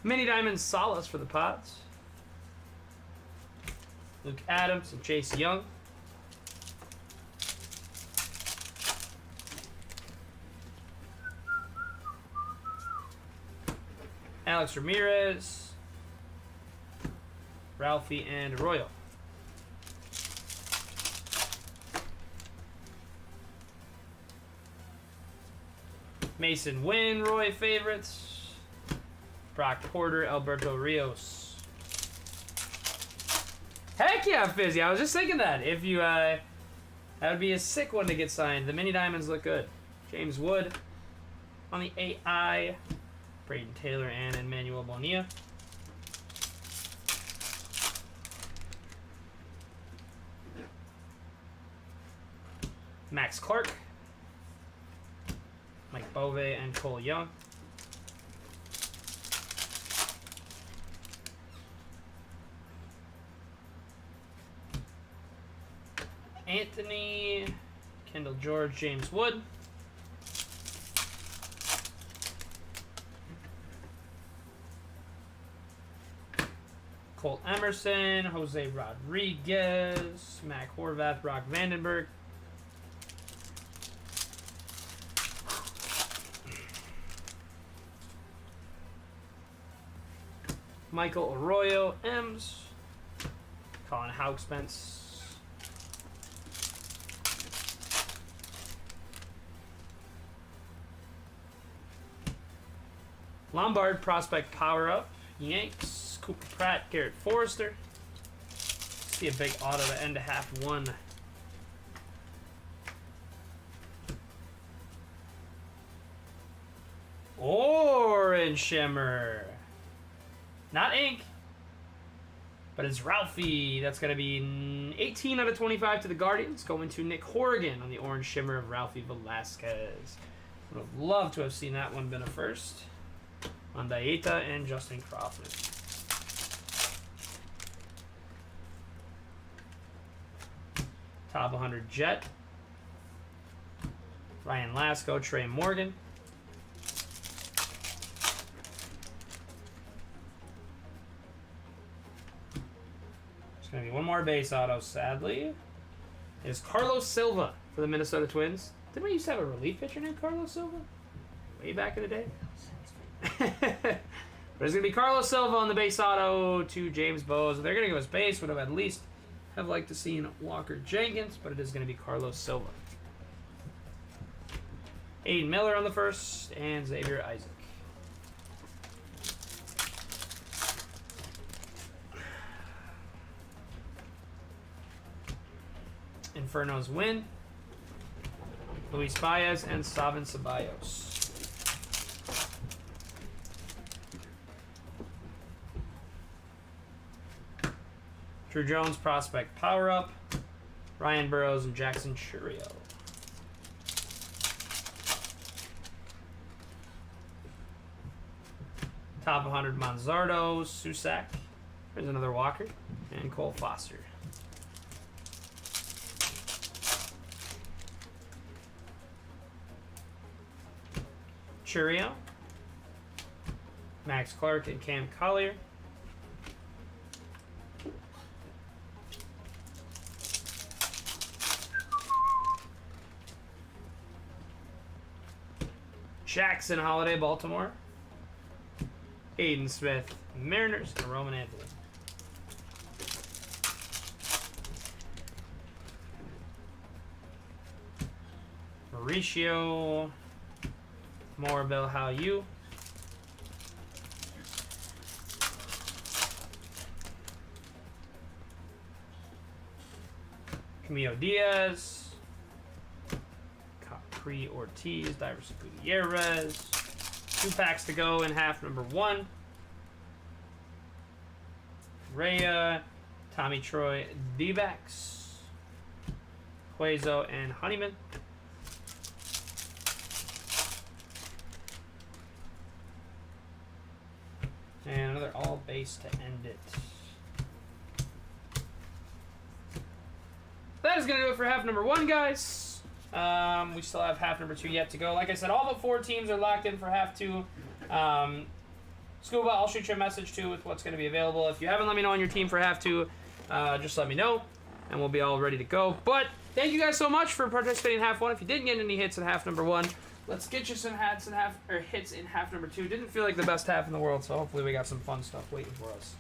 Mini Diamond Solace for the Pods. Luke Adams and Chase Young. Alex Ramirez. Ralphie and Arroyo. Mason Wynn, Roy favorites. Brock Porter, Alberto Rios. Heck yeah, Fizzy. I was just thinking that. If you, that would be a sick one to get signed. The mini diamonds look good. James Wood on the AI. Braden Taylor and Emmanuel Bonilla. Max Clark. Mike Bove and Cole Young. Anthony, Kendall George, James Wood. Cole Emerson, Jose Rodriguez, Mac Horvath, Brock Vandenberg. Michael Arroyo, M's. Colin Hauspence. Lombard Prospect Power Up, Yanks, Cooper Pratt, Garrett Forrester. See a big auto to end a half 1. Orange Shimmer. Not ink. But it's Ralphie. That's going to be 18 out of 25 to the Guardians. Going to Nick Horrigan on the orange shimmer of Ralphie Velasquez. Would have loved to have seen that one been a first. Mondaeta and Justin Crawford. Top 100 Jet. Ryan Lasco, Trey Morgan. Going to be one more base auto, sadly. Is Carlos Silva for the Minnesota Twins. Didn't we used to have a relief pitcher named Carlos Silva? Way back in the day? But it's going to be Carlos Silva on the base auto to James Bowes. They're going to give us base. Would have at least have liked to see Walker Jenkins, but it is going to be Carlos Silva. Aiden Miller on the first, and Xavier Isaac. Inferno's win. Luis Baez and Savin Ceballos. Drew Jones prospect power up. Ryan Burrows and Jackson Churio. Top 100 Manzardo, Susak. There's another Walker. And Cole Foster. Churio, Max Clark, and Cam Collier. Jackson Holiday, Baltimore. Aiden Smith, Mariners, and Roman Anthony. Mauricio Morabel, how you? Camilo Diaz, Capri Ortiz, Diverson Gutierrez. 2 packs to go in half number 1. Rhea, Tommy Troy, D-backs, Huezo, and Honeyman. And another all base to end it. That is going to do it for half number 1, guys. We still have half number 2 yet to go. Like I said, all but 4 teams are locked in for half 2. Scuba, I'll shoot you a message too with what's going to be available. If you haven't let me know on your team for half 2, just let me know, and we'll be all ready to go. But thank you guys so much for participating in half 1. If you didn't get any hits in half number 1, let's get you some hits in half number 2. Didn't feel like the best half in the world, so hopefully we got some fun stuff waiting for us.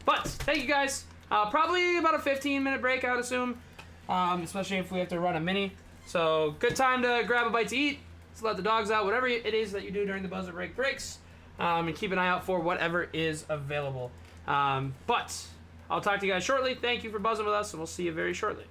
But thank you guys. Probably about a 15-minute break, I would assume, especially if we have to run a mini. So good time to grab a bite to eat. Let's let the dogs out, whatever it is that you do during the buzzer break breaks, and keep an eye out for whatever is available. But I'll talk to you guys shortly. Thank you for buzzing with us, and we'll see you very shortly.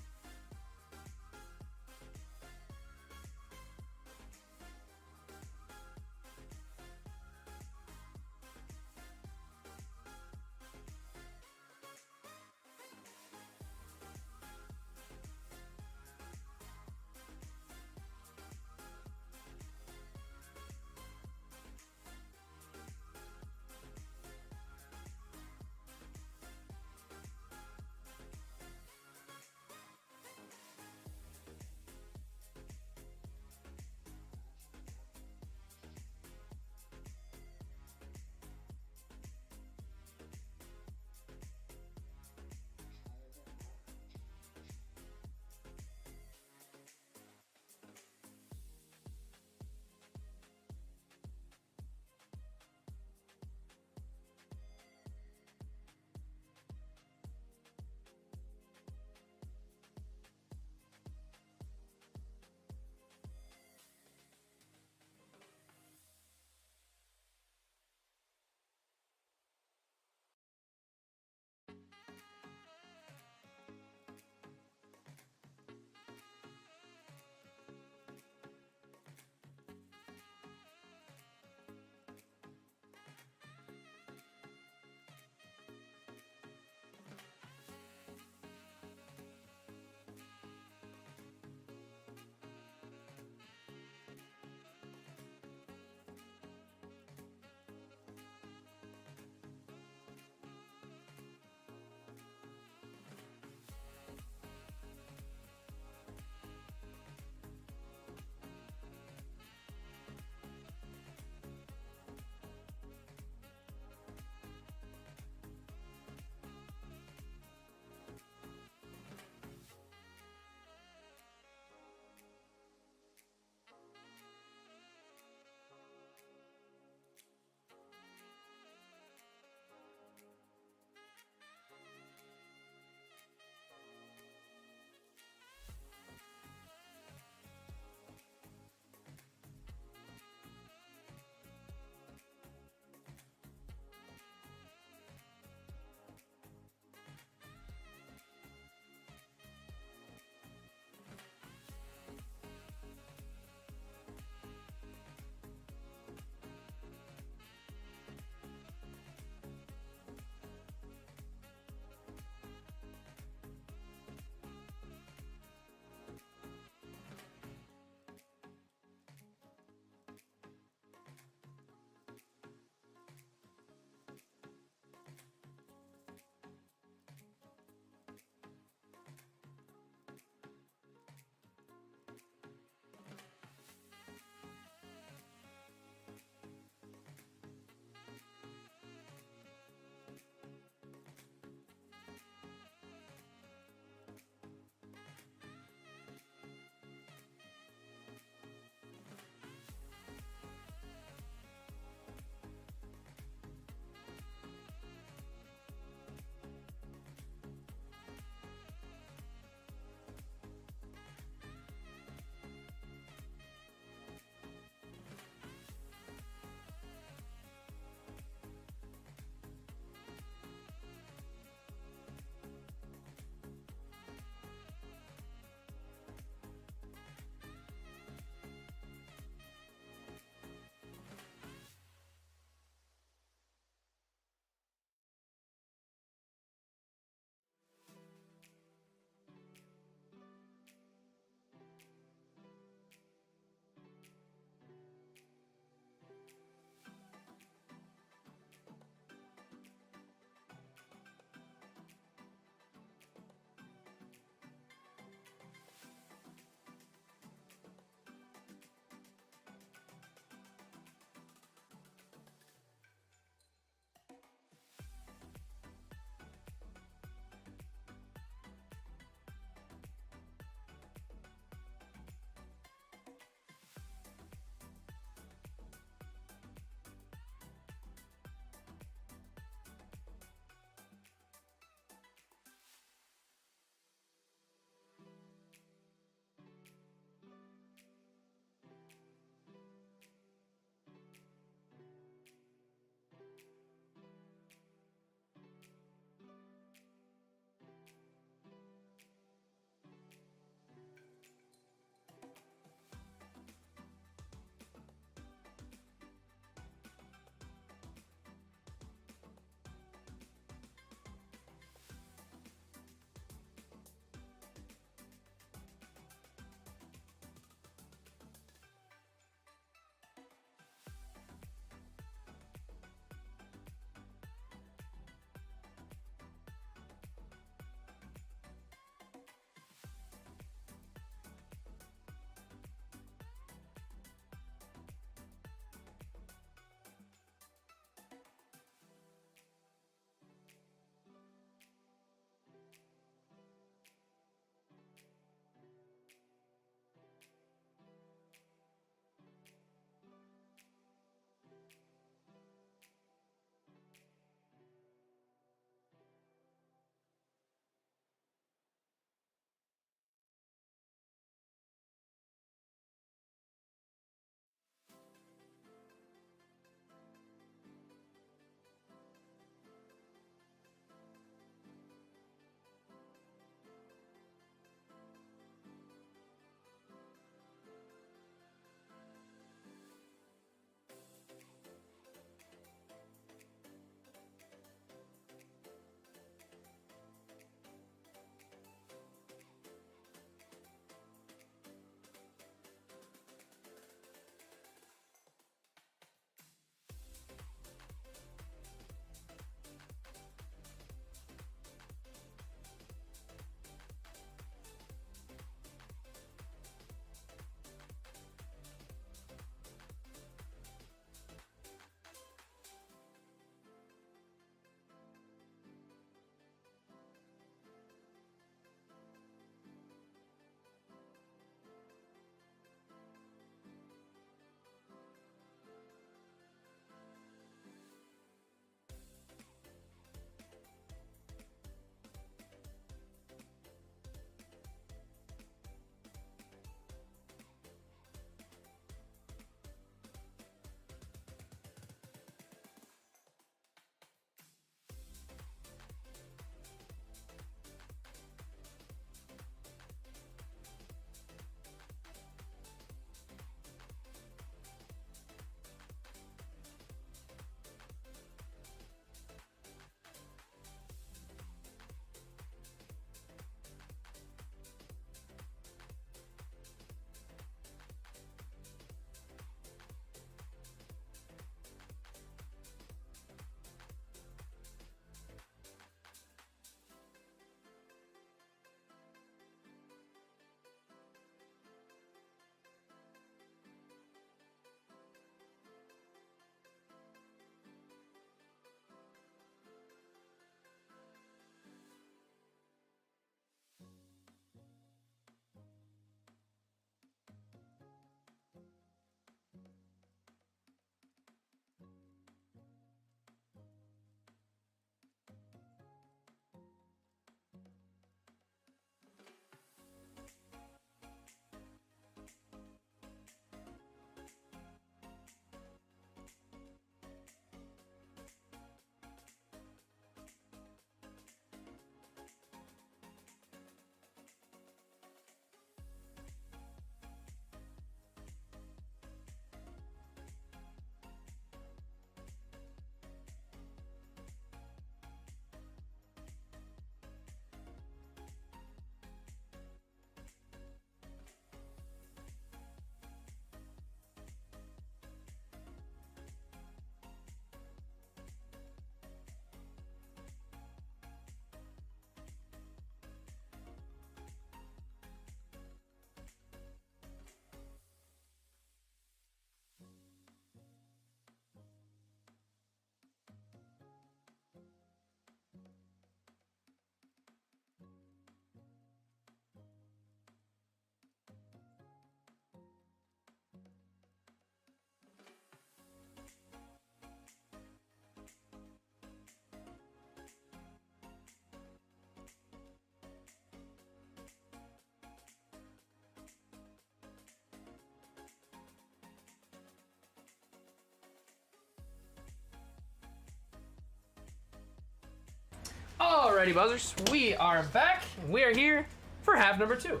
Alrighty, buzzers, we are back. We are here for half number 2.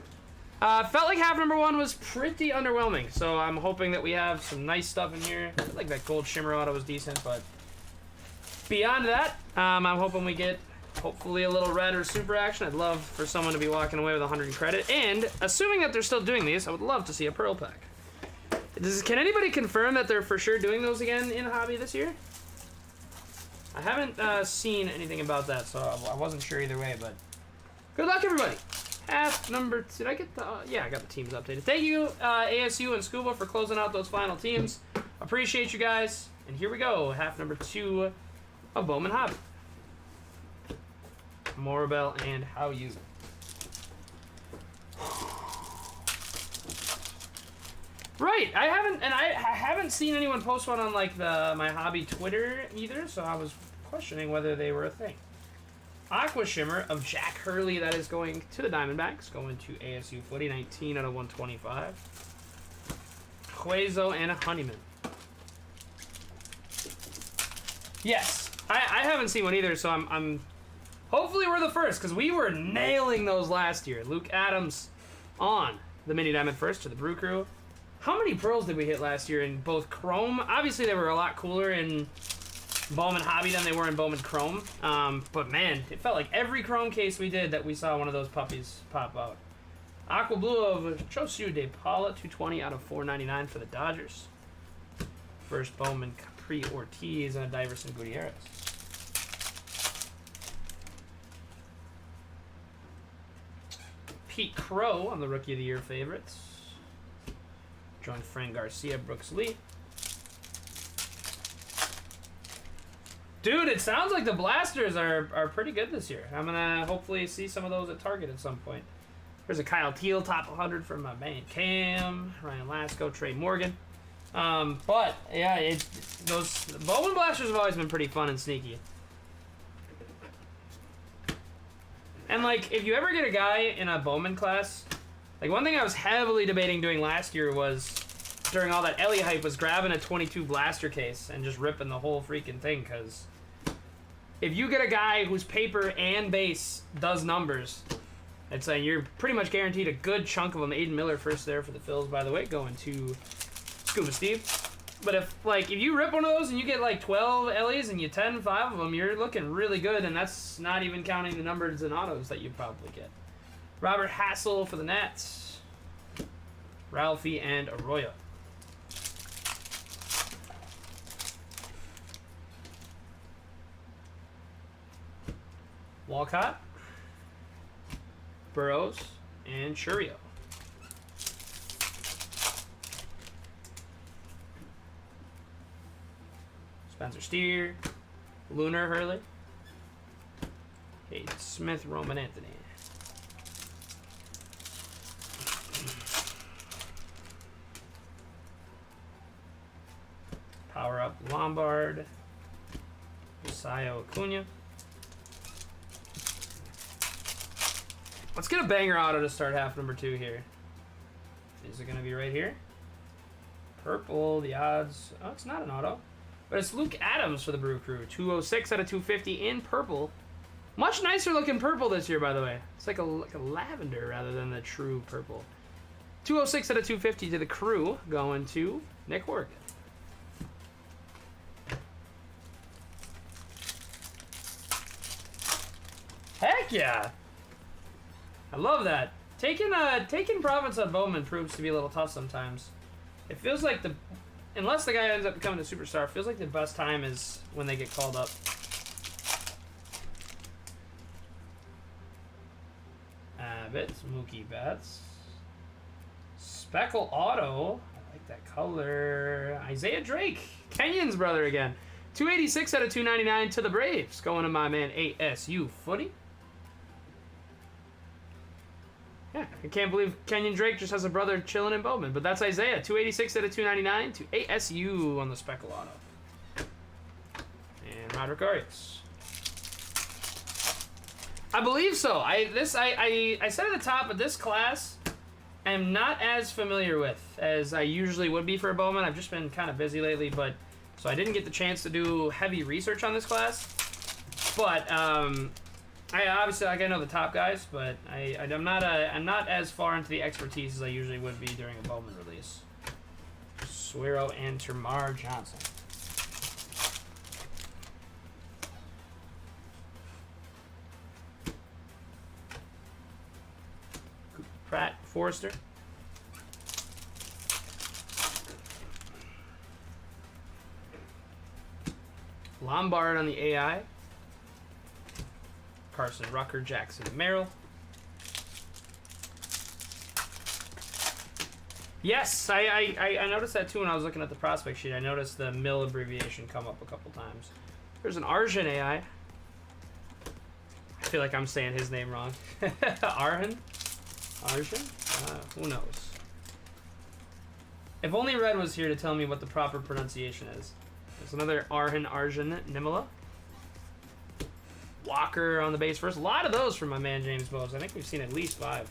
Felt like half number 1 was pretty underwhelming, so I'm hoping that we have some nice stuff in here. I feel like that gold shimmer auto was decent, but beyond that, I'm hoping we get hopefully a little red or super action. I'd love for someone to be walking away with 100 credit, and assuming that they're still doing these, I would love to see a pearl pack. Can anybody confirm that they're for sure doing those again in Hobby this year? I haven't seen anything about that, so I wasn't sure either way, but good luck, everybody. Half number, did I get the, yeah, I got the teams updated. Thank you, ASU and Scuba, for closing out those final teams. Appreciate you guys. And here we go, half number 2 of Bowman Hobby. Morabel and How You. Right, I haven't seen anyone post one on like my hobby Twitter either, so I was questioning whether they were a thing. Aqua Shimmer of Jack Hurley, that is going to the Diamondbacks, going to ASU Footy, 19 out of 125. Huezo and a Honeyman. Yes, I haven't seen one either, so I'm hopefully we're the first, because we were nailing those last year. Luke Adams on the Mini Diamond first to the Brew Crew. How many pearls did we hit last year in both Chrome? Obviously, they were a lot cooler in Bowman Hobby than they were in Bowman Chrome. But man, it felt like every Chrome case we did that we saw one of those puppies pop out. Aqua Blue of Josue De Paula, 220 out of 499 for the Dodgers. First Bowman Capri Ortiz and a Diverson Gutierrez. Pete Crow on the Rookie of the Year favorites. Joined Frank Garcia, Brooks Lee. Dude, it sounds like the blasters are pretty good this year. I'm gonna hopefully see some of those at Target at some point. There's a Kyle Teal top 100 from my man Cam, Ryan Lasco, Trey Morgan. But yeah, those Bowman blasters have always been pretty fun and sneaky. And like, if you ever get a guy in a Bowman class, like one thing I was heavily debating doing last year was, during all that Ellie hype, was grabbing a 22 blaster case and just ripping the whole freaking thing, because if you get a guy whose paper and base does numbers, it's like you're pretty much guaranteed a good chunk of them. Aiden Miller first there for the Phils, by the way, going to Scuba Steve. But if you rip one of those and you get like 12 Ellies and you 10 5 of them, you're looking really good, and that's not even counting the numbers and autos that you probably get. Robert Hassel for the Nats. Ralphie and Arroyo. Walcott. Burrows and Churio. Spencer Steer. Lunar Hurley. Hayden Smith, Roman Anthony. Power Up Lombard. Josiah Acuna. Let's get a banger auto to start half number 2 here. Is it going to be right here? Purple, the odds. Oh, it's not an auto. But it's Luke Adams for the Brew Crew. 206 out of 250 in purple. Much nicer looking purple this year, by the way. It's like a lavender rather than the true purple. 206 out of 250 to the Crew, going to Nick Horgan. Heck yeah! I love that. Taking profits on Bowman proves to be a little tough sometimes. It feels like unless the guy ends up becoming a superstar, it feels like the best time is when they get called up. Abbott's, Mookie Betts. Speckle Auto. I like that color. Isaiah Drake. Kenyon's brother again. 286 out of 299 to the Braves. Going to my man ASU Footy. Yeah, I can't believe Kenyon Drake just has a brother chilling in Bowman, but that's Isaiah. 286 out of 299 to ASU on the Speckle Auto. And Roderick Arias. I believe so. I said at the top, but this class I am not as familiar with as I usually would be for a Bowman. I've just been kind of busy lately, but so I didn't get the chance to do heavy research on this class. But obviously like I know the top guys, but I'm not as far into the expertise as I usually would be during a Bowman release. Suero and Termar Johnson. Pratt Forrester. Lombard on the AI. Carson Rucker, Jackson Merrill. Yes, I noticed that too when I was looking at the prospect sheet. I noticed the mill abbreviation come up a couple times. There's an Arjun AI. I feel like I'm saying his name wrong. Arjun? Who knows? If only Red was here to tell me what the proper pronunciation is. There's another Arjun Nimala. Walker on the base first. A lot of those from my man James Bowes. I think we've seen at least 5.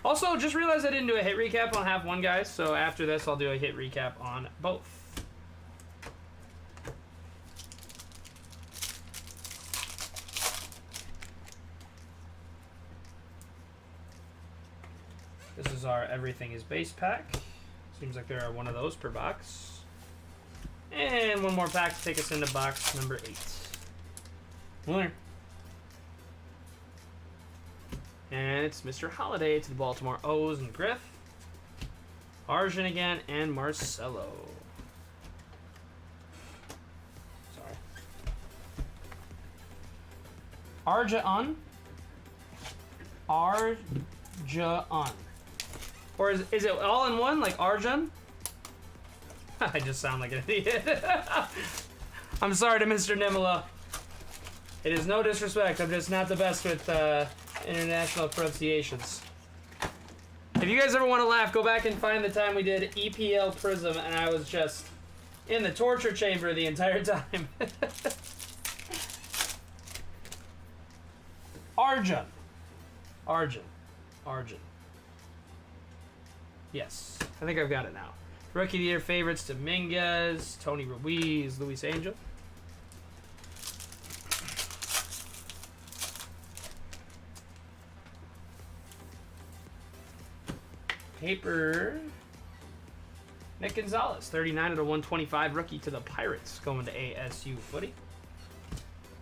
Also, just realized I didn't do a hit recap on half one, guys. So after this, I'll do a hit recap on both. This is our Everything is Base pack. Seems like there are one of those per box. And one more pack to take us into box number 8. Winner. And it's Mr. Holiday to the Baltimore O's and Griff. Arjun again and Marcelo. Sorry. Arjun. Or is it all in one, like Arjun? I just sound like an idiot. I'm sorry to Mr. Nimala. It is no disrespect. I'm just not the best with international pronunciations. If you guys ever want to laugh, go back and find the time we did EPL Prism, and I was just in the torture chamber the entire time. Arjun. Yes, I think I've got it now. Rookie of the Year favorites: Dominguez, Tony Ruiz, Luis Angel. Paper. Nick Gonzalez, 39 out of 125, rookie to the Pirates, going to ASU footy.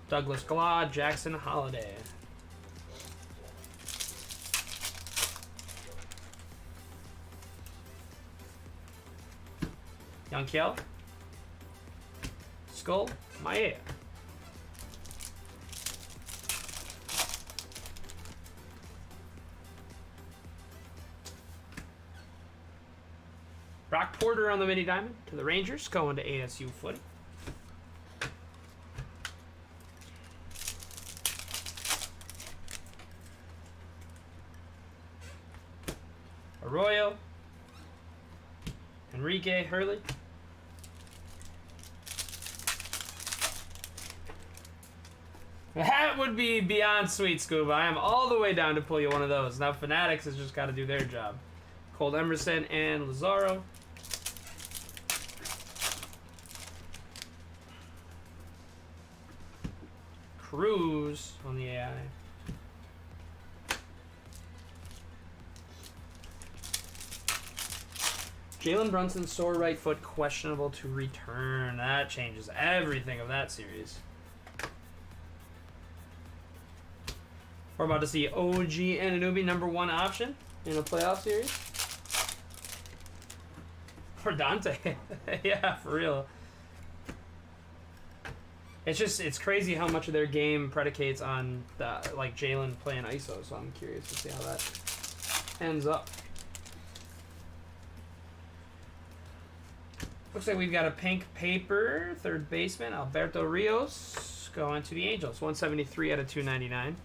Douglas Glaw, Jackson Holiday. Yankiel. Skull. Maya. Brock Porter on the mini diamond to the Rangers, going to ASU footy. Arroyo. Enrique Hurley. That would be beyond sweet, Scuba. I am all the way down to pull you one of those. Now Fanatics has just got to do their job. Cole Emerson and Lazaro. Cruz on the AI. Jalen Brunson, sore right foot, questionable to return. That changes everything of that series. We're about to see OG Anunoby #1 option in a playoff series. For Dante. Yeah, for real. It's crazy how much of their game predicates on like Jalen playing ISO, so I'm curious to see how that ends up. Looks like we've got a pink paper, third baseman, Alberto Rios, going to the Angels. 173 out of 299.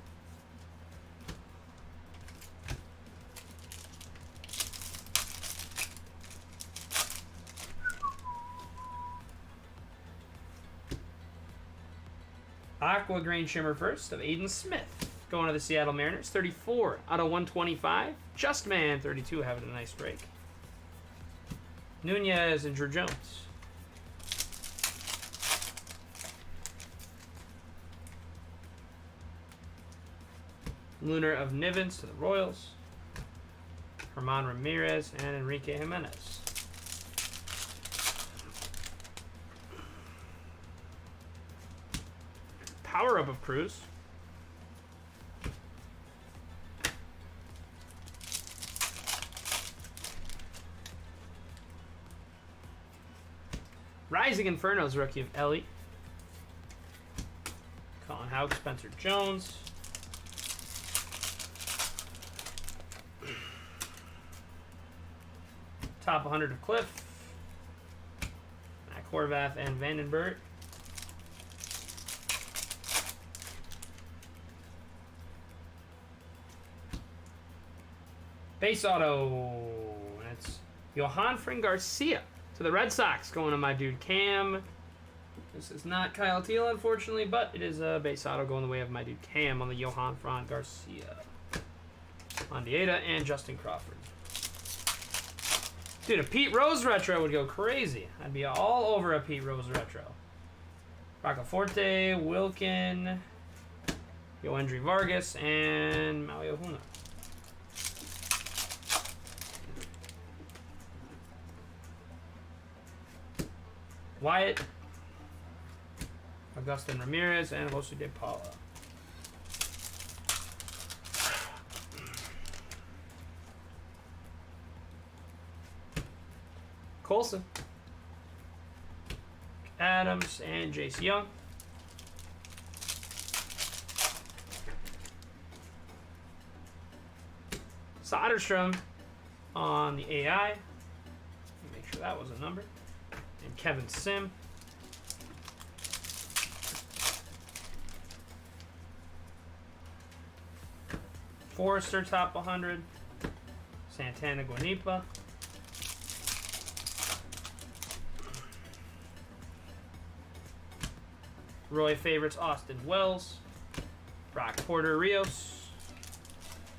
Aqua Green Shimmer first of Aiden Smith, going to the Seattle Mariners. 34 out of 125. Just Man, 32, having a nice break. Nunez and Drew Jones. Lunar of Nivens to the Royals. Herman Ramirez and Enrique Jimenez. Power up of Cruz. Rising Inferno's rookie of Ellie. Colin Houck, Spencer Jones. Top 100 of Cliff. Matt Horvath and Vandenberg. Base auto. And it's Johanfran Garcia to the Red Sox, going to my dude Cam. This is not Kyle Teal, unfortunately, but it is a base auto going the way of my dude Cam on the Johanfran Garcia. Mondieta and Justin Crawford. Dude, a Pete Rose retro would go crazy. I'd be all over a Pete Rose retro. Roccaforte, Wilkin, Yoendry Vargas, and Maui Ohuna. Wyatt, Augustin Ramirez, and Jose De Paula. Colson, Adams, and Jace Young. Soderstrom on the AI. Make sure that was a number. And Kevin Sim. Forrester top 100. Santana Guanipa. Roy favorites Austin Wells. Brock Porter Rios.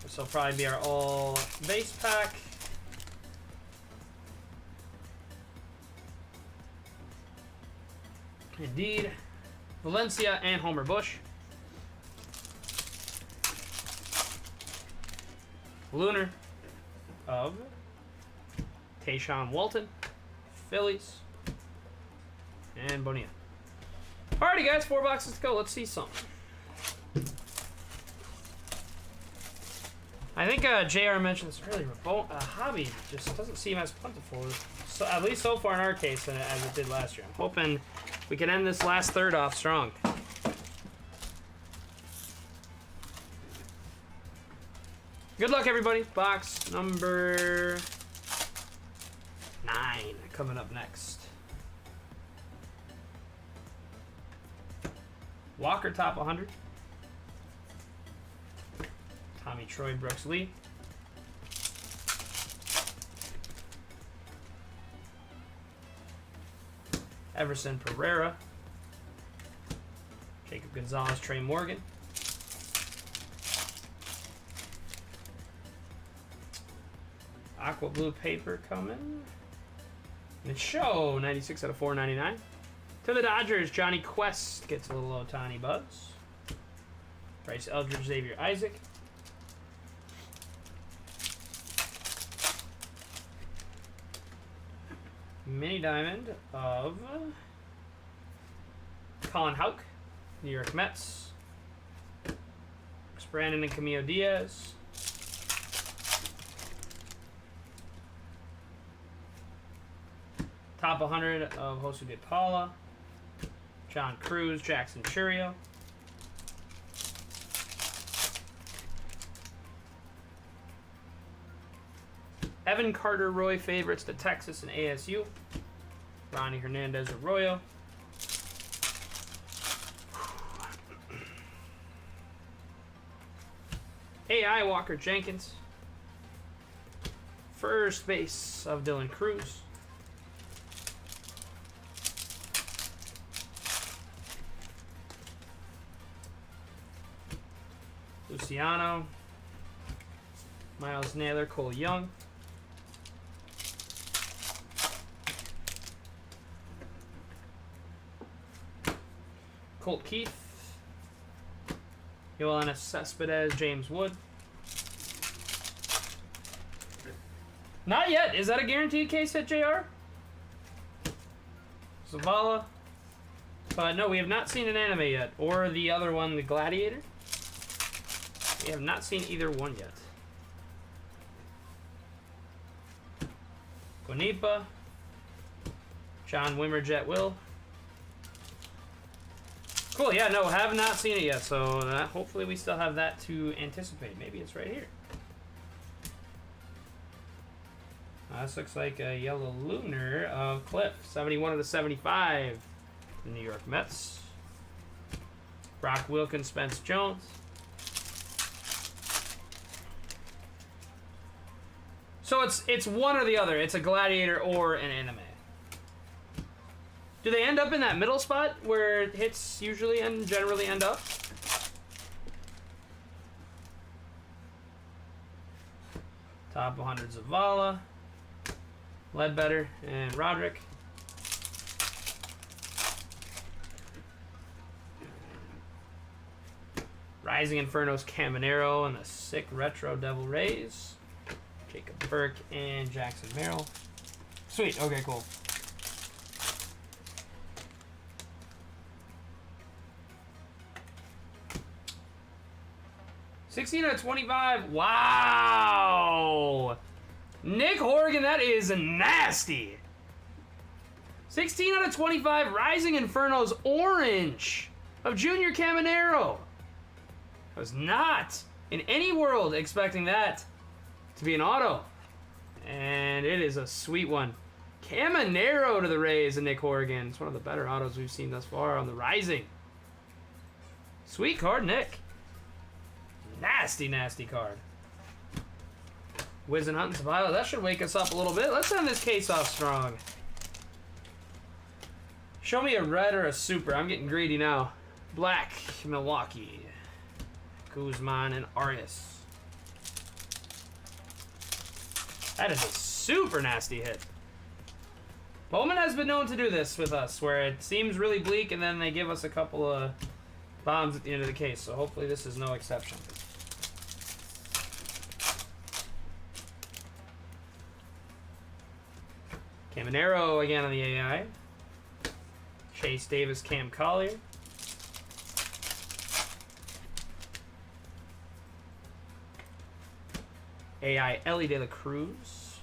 This will probably be our all base pack. Indeed. Valencia and Homer Bush. Lunar of Tayshaun Walton. Phillies. And Bonilla. Alrighty, guys, 4 boxes to go. Let's see something. I think JR mentioned this earlier, but hobby just doesn't seem as plentiful, so, at least so far in our case, as it did last year. I'm hoping we can end this last third off strong. Good luck, everybody. Box number 9 coming up next. Walker top 100. Tommy Troy, Brooks Lee. Everson Pereira. Jacob Gonzalez, Trey Morgan. Aqua blue paper coming. And it's show 96 out of 499. To the Dodgers, Johnny Quest gets a little Ohtani buzz. Bryce Eldridge, Xavier Isaac. Mini diamond of Colin Houck, New York Mets. Brandon and Camilo Diaz. Top 100 of Jose De Paula. John Cruz, Jackson Churio. Evan Carter, Roy favorites to Texas and ASU. Ronnie Hernandez Arroyo. AI Walker Jenkins. First base of Dylan Cruz. Luciano. Miles Naylor, Cole Young. Colt Keith. Yoenis Cespedes, James Wood. Not yet. Is that a guaranteed case hit, JR? Zavala. But no, we have not seen an anime yet. Or the other one, the Gladiator. We have not seen either one yet. Guanipa. John Wimmerjet Will. Cool, yeah, no, have not seen it yet, so hopefully we still have that to anticipate. Maybe it's right here. This looks like a yellow lunar of Cliff. 71 of the 75. The New York Mets. Brock Wilkins, Spence Jones. So it's one or the other. It's a Gladiator or an anime. Do they end up in that middle spot where hits usually and generally end up? Top 100 Zavala, Ledbetter, and Roderick. Rising Inferno's Caminero and the sick retro Devil Rays. Jacob Burke and Jackson Merrill. Sweet, okay, cool. $16 out of 25. Wow. Nick Horgan, that is nasty. 16 out of 25. Rising Inferno's orange of Junior Caminero. I was not in any world expecting that to be an auto. And it is a sweet one. Caminero to the Rays and Nick Horgan. It's one of the better autos we've seen thus far on the Rising. Sweet card, Nick. Nasty, nasty card. Wiz and Hunt and Zavala. That should wake us up a little bit. Let's end this case off strong. Show me a red or a super. I'm getting greedy now. Black, Milwaukee. Guzman and Arias. That is a super nasty hit. Bowman has been known to do this with us, where it seems really bleak and then they give us a couple of bombs at the end of the case, so hopefully this is no exception. Caminero again on the AI. Chase Davis, Cam Collier. AI Ellie De La Cruz.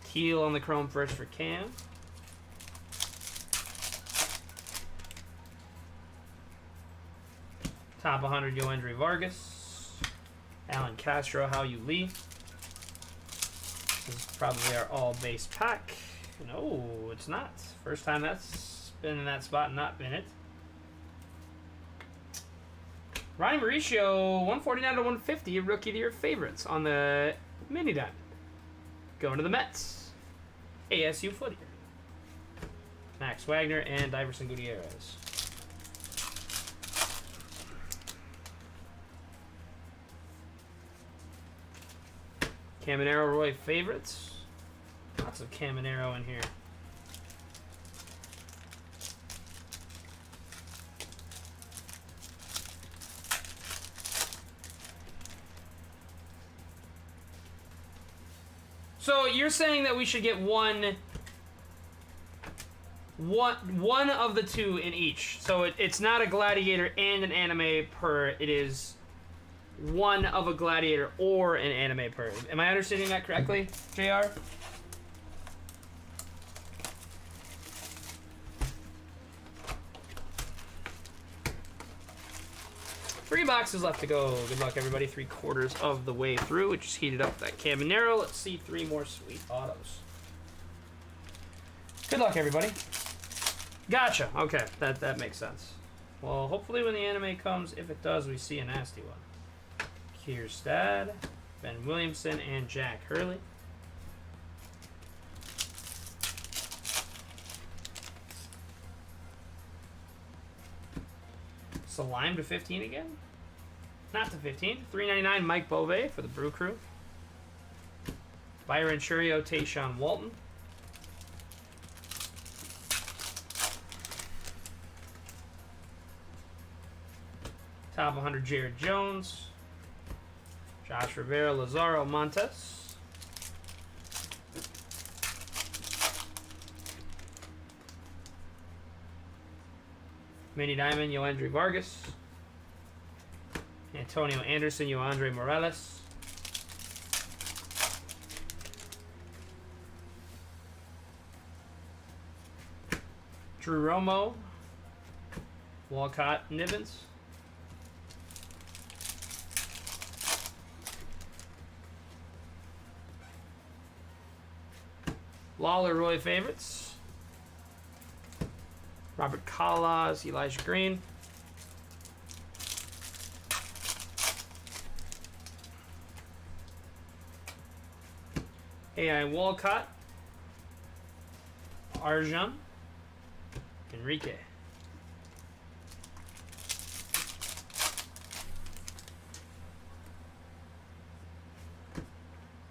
Keel on the chrome first for Cam. Top 100 Yoendry Vargas. Alan Castro, How You Lee. This is probably our all base pack. No, it's not. First time that's been in that spot and not been it. Ryan Mauricio, 149 to 150, Rookie of the Year favorites on the mini diamond. Going to the Mets. ASU Footier. Max Wagner and Iverson Gutierrez. Caminero Roy favorites. Lots of Caminero in here. So you're saying that we should get one of the two in each. So it's not a Gladiator and an anime per. It is one of a Gladiator or an anime per. Am I understanding that correctly, JR? Three boxes left to go. Good luck, everybody. 3/4 of the way through. We just heated up that Caminero. Let's see 3 more sweet autos. Good luck, everybody. Gotcha. Okay, that makes sense. Well, hopefully when the anime comes, if it does, we see a nasty one. Kierstad, Ben Williamson, and Jack Hurley. Salime to 15 again? Not to 15. 399 Mike Bove for the Brew Crew. Byron Churio, Tayshaun Walton. Top 100, Jared Jones. Josh Rivera, Lazaro Montes. Mini Diamond, Yoandre Vargas. Antonio Anderson, Yoandre Morales. Drew Romo, Walcott Nivens. Lawler Roy favorites. Robert Callas, Elijah Green. AI Walcott. Arjun. Enrique.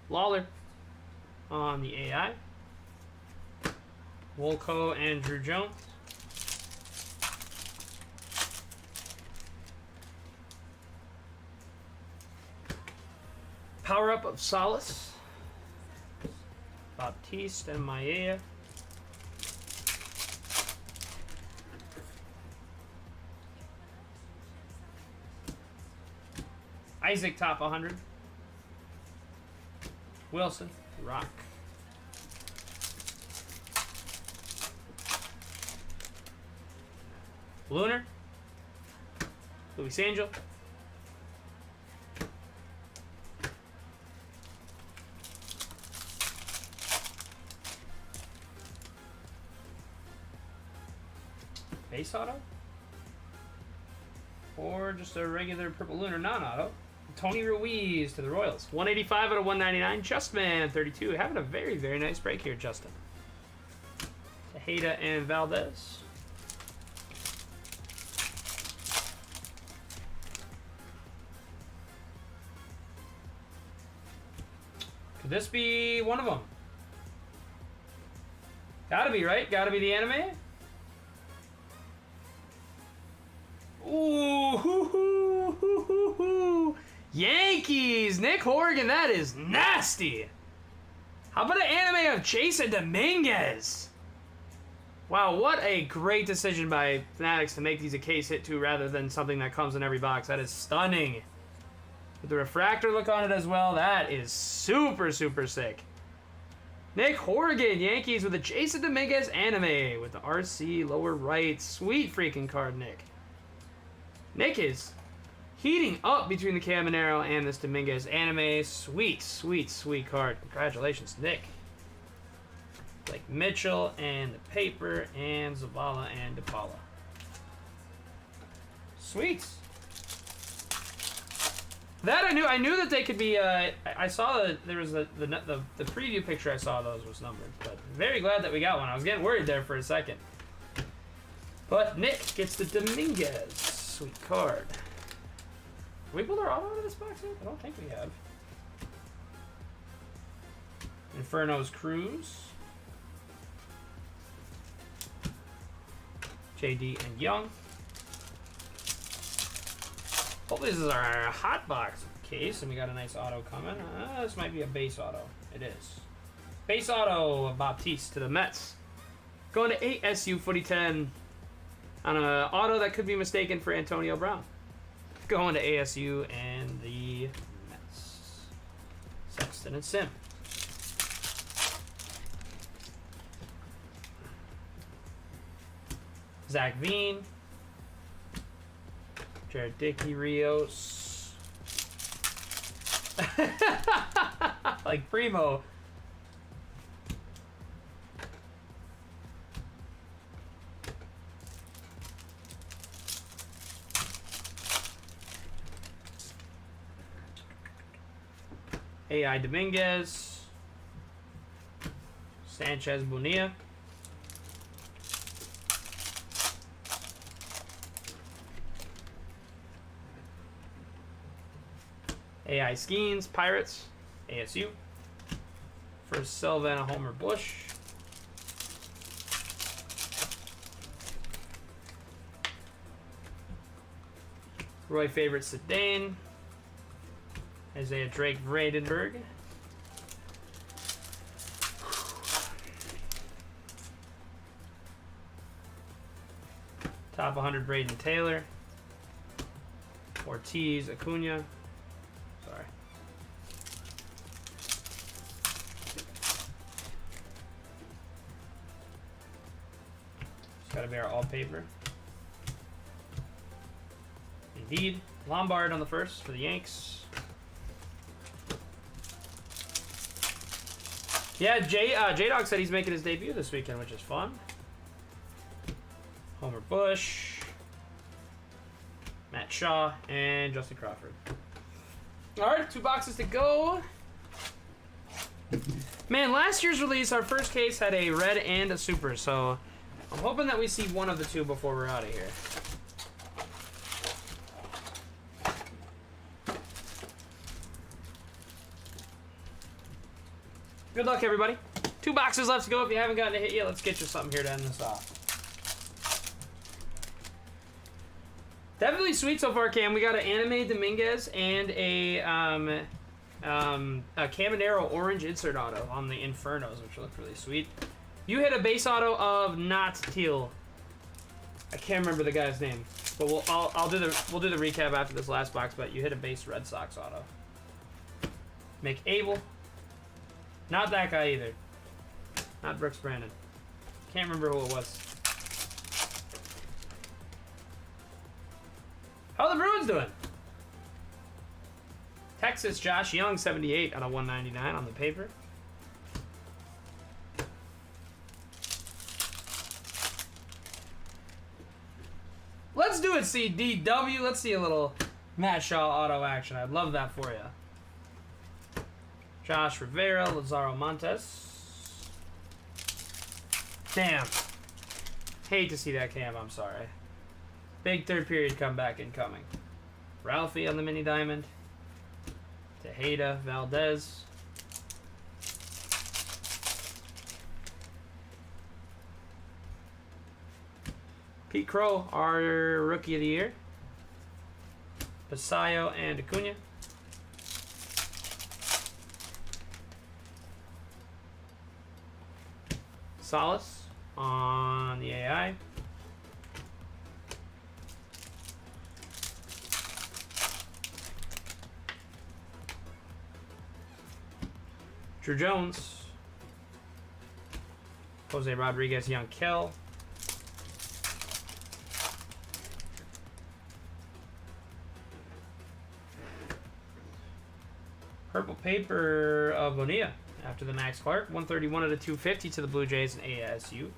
Lawler on the AI. Wolco and Drew Jones. Power Up of Solace. Baptiste and Maia. Isaac top 100. Wilson, Rock. Lunar. Luis Angel. Base auto? Or just a regular purple lunar non-auto. Tony Ruiz to the Royals. 185 out of 199. Justman, 32. Having a very, very nice break here, Justin. Tejeda and Valdez. Could this be one of them? Gotta be, right? Gotta be the anime? Ooh, hoo, hoo, hoo, hoo, hoo. Yankees! Nick Horgan, that is nasty! How about an anime of Jason Dominguez? Wow, what a great decision by Fanatics to make these a case hit too rather than something that comes in every box. That is stunning. With the refractor look on it as well, that is super, super sick. Nick Horgan, Yankees with a Jason Dominguez anime with the RC lower right. Sweet freaking card, Nick. Nick is heating up between the Caminero and this Dominguez anime. Sweet, sweet, sweet card. Congratulations, Nick. Like Mitchell and the paper and Zavala and DePaula. Sweet. That I knew that they could be. I saw that there was the preview picture I saw of those was numbered, but very glad that we got one. I was getting worried there for a second. But Nick gets the Dominguez. Sweet card. Have we pulled our auto out of this box yet? I don't think we have. Inferno's Cruz. JD and Young. Hopefully this is our hot box case and we got a nice auto coming. This might be a base auto. It is. Base auto of Baptiste to the Mets. Going to ASU Footy 10 on an auto that could be mistaken for Antonio Brown. Going to ASU and the Mets. Sexton and Sim. Zach Veen. Jared Dickey, Rios. Like Primo. AI Dominguez. Sanchez Bonilla. AI Skeens, Pirates, ASU. First Silva and a Homer Bush. Roy Favorite Sedane. Isaiah Drake Vredenberg. Top 100 Braden Taylor. Ortiz Acuna. Sorry. It's got to be our all paper. Indeed. Lombard on the first for the Yanks. Yeah, J-Dog said he's making his debut this weekend, which is fun. Homer Bush. Matt Shaw and Justin Crawford. Alright, 2 boxes to go. Man, last year's release, our first case had a red and a super, so I'm hoping that we see one of the two before we're out of here. Good luck, everybody. 2 boxes left to go. If you haven't gotten a hit yet, let's get you something here to end this off. Definitely sweet so far, Cam. We got an Anime Dominguez and a Caminero orange insert auto on the Infernos, which look really sweet. You hit a base auto of not teal. I can't remember the guy's name, but we'll do the recap after this last box. But you hit a base Red Sox auto. McAble. Not that guy either. Not Brooks Brandon. Can't remember who it was. How are the Bruins doing? Texas, Josh Young, 78 out of 199 on the paper. Let's do it, CDW. Let's see a little Matt Shaw auto action. I'd love that for you. Josh Rivera, Lazaro Montes. Damn. Hate to see that, Cam. I'm sorry. Big third period comeback incoming. Ralphie on the mini diamond. Tejeda, Valdez. Pete Crow, our rookie of the year. Basayo and Acuna. Salas on the AI. Drew Jones. Jose Rodriguez, Young Kell. Purple paper of Bonilla after the Max Clark. 131 out of 250 to the Blue Jays and ASU.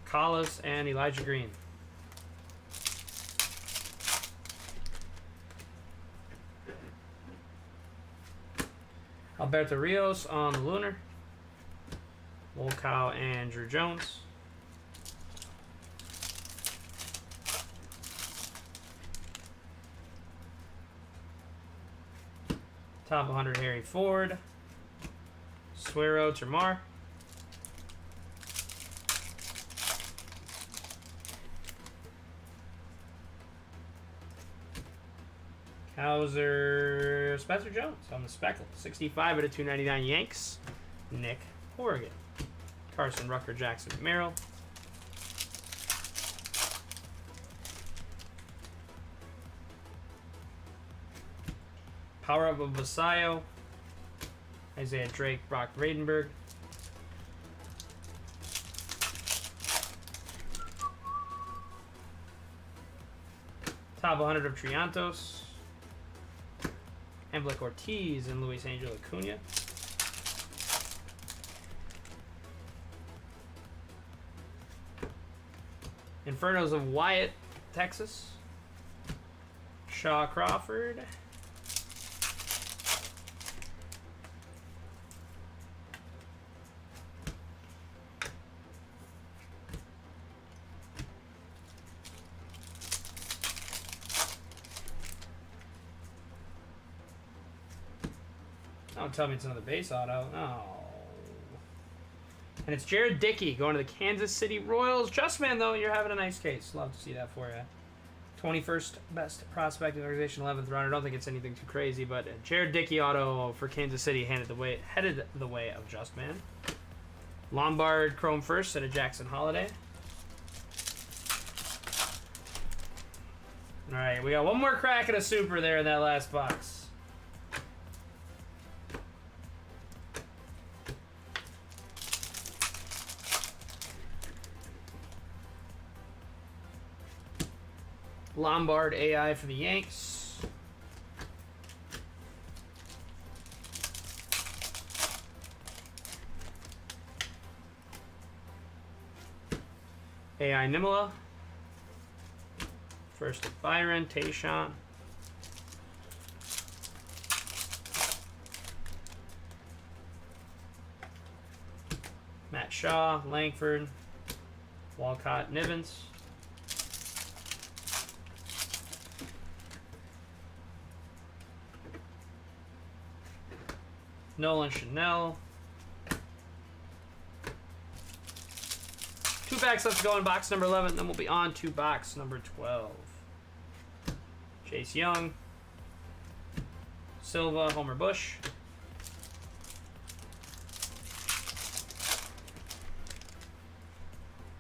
Collis and Elijah Green. Alberto Rios on the Lunar. Wolkow and Drew Jones. Top 100 Harry Ford. Suero Termar. Hauser Spencer Jones on the Speckle. 65 out of 299 Yanks. Nick Horrigan. Carson Rucker, Jackson Merrill. Power Up of Basayo. Isaiah Drake, Brock Radenberg. Top 100 of Triantos. Emblick Ortiz and Luis Angel Acuna. Infernos of Wyatt, Texas. Shaw Crawford. Don't tell me it's another base auto. Oh. And it's Jared Dickey going to the Kansas City Royals. Just man, though, you're having a nice case. Love to see that for you. 21st best prospect in the organization, 11th round. I don't think it's anything too crazy, but Jared Dickey auto for Kansas City headed the way of Just Man. Lombard Chrome first and a Jackson Holiday. All right, we got one more crack at a super there in that last box. Lombard AI for the Yanks. AI Nimala. First of Byron, Tayshaun. Matt Shaw, Langford, Walcott, Nivens. Nolan Chanel. 2 packs left to go in box number 11, then we'll be on to box number 12. Chase Young. Silva, Homer Bush.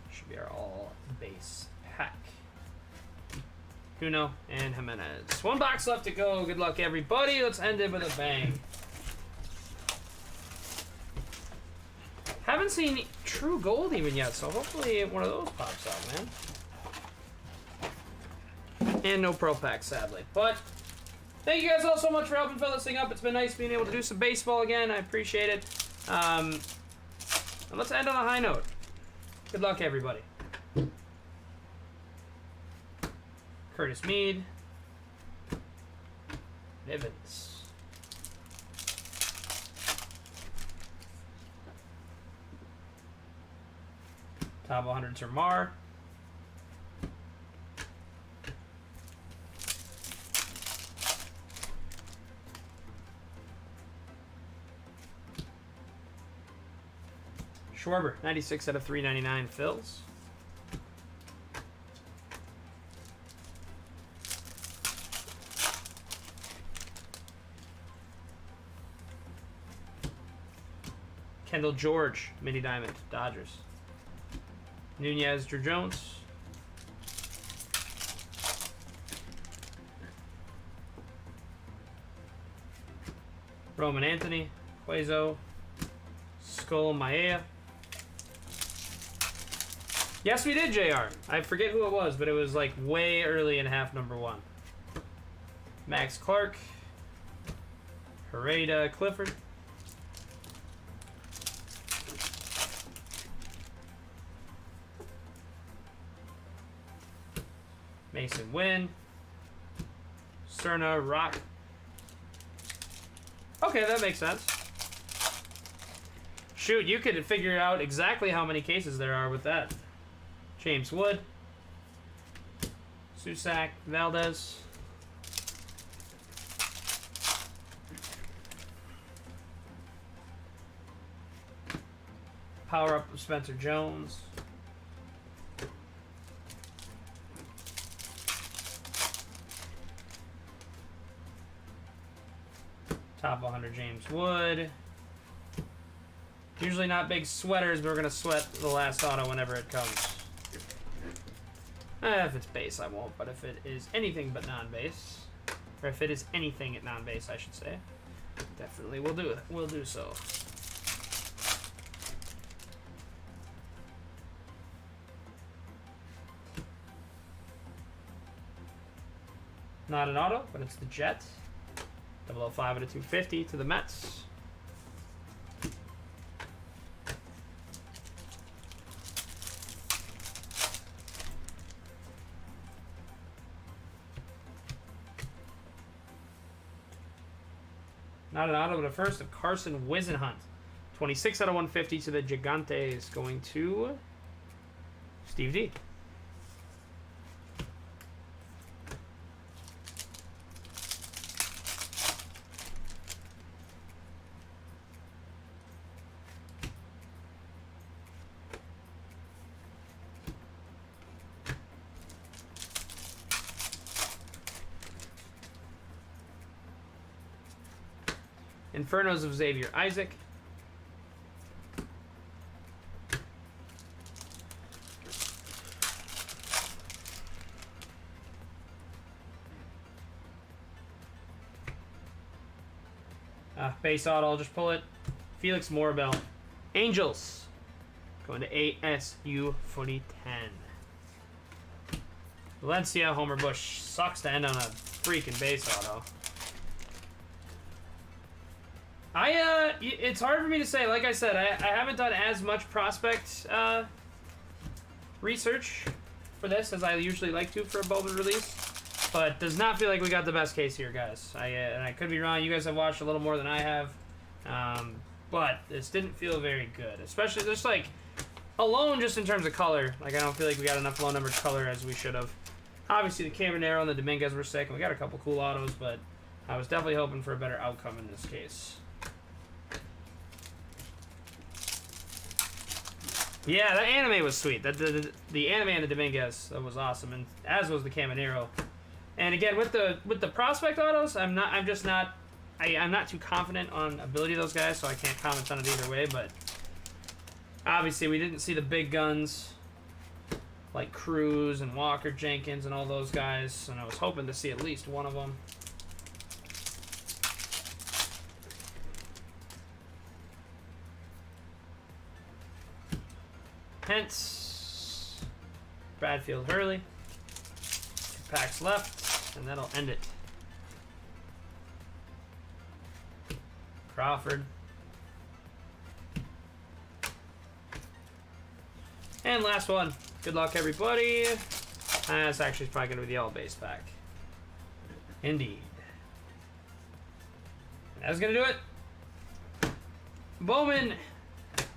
Should be our all base pack. Cuno and Jimenez. 1 box left to go. Good luck, everybody. Let's end it with a bang. Haven't seen True Gold even yet, so hopefully one of those pops out, man. And no Pro Pack, sadly. But thank you guys all so much for helping fill this thing up. It's been nice being able to do some baseball again. I appreciate it. And let's end on a high note. Good luck, everybody. Curtis Mead. Nivens. Top 100s are Mar. Schwarber, 96 out of 399 fills. Kendall George, mini diamond, Dodgers. Nunez, Drew Jones. Roman Anthony, Quazo, Skull Maea. Yes, we did, JR. I forget who it was, but it was like way early in half number 1. Max Clark, Hereda, Clifford. Mason Wynn. Cerna, Rock. Okay, that makes sense. Shoot, you could figure out exactly how many cases there are with that. James Wood. Susak, Valdez. Power up of Spencer Jones. Top 100 James Wood. Usually not big sweaters, but we're going to sweat the last auto whenever it comes. If it's base, I won't, but if it is anything but non-base, or if it is anything at non-base, I should say, definitely we'll do it. We'll do so. Not an auto, but it's the Jet. 005 out of 250 to the Mets. Not an auto, but a first of Carson Wisenhunt. 26 out of 150 to the Gigantes, going to Steve D. Infernos of Xavier Isaac. Base auto, I'll just pull it. Felix Morabel. Angels. Going to ASU Footy 10. Valencia, Homer Bush. Sucks to end on a freaking base auto. It's hard for me to say. Like I said, I haven't done as much prospect research for this as I usually like to for a Bowman release. But does not feel like we got the best case here, guys. And I could be wrong. You guys have watched a little more than I have. But this didn't feel very good. Especially just like alone just in terms of color. Like I don't feel like we got enough low numbered color as we should have. Obviously the Caminero and the Dominguez were sick. And we got a couple cool autos. But I was definitely hoping for a better outcome in this case. Yeah, that anime was sweet. The anime and the Dominguez was awesome. And as was the Caminero. And again, with the prospect autos, I'm not too confident on ability of those guys, so I can't comment on it either way. But obviously, we didn't see the big guns like Cruz and Walker Jenkins and all those guys, and I was hoping to see at least one of them. Hence, Bradfield Hurley. 2 packs left, and that'll end it. Crawford. And last one. Good luck, everybody. That's actually probably going to be the all-base pack. Indeed. That's going to do it. Bowman.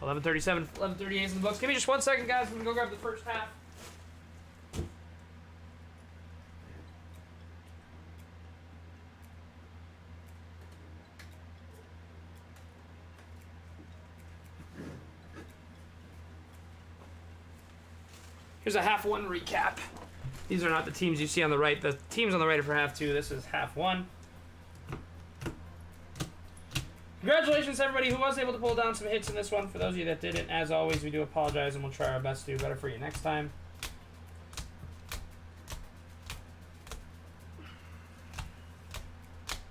11:37, 11:38 in the books. Give me just 1 second, guys. I'm going to go grab the first half. Here's a half one recap. These are not the teams you see on the right. The teams on the right are for half two. This is half one. Congratulations, everybody who was able to pull down some hits in this one. For those of you that didn't, as always, we do apologize, and we'll try our best to do better for you next time.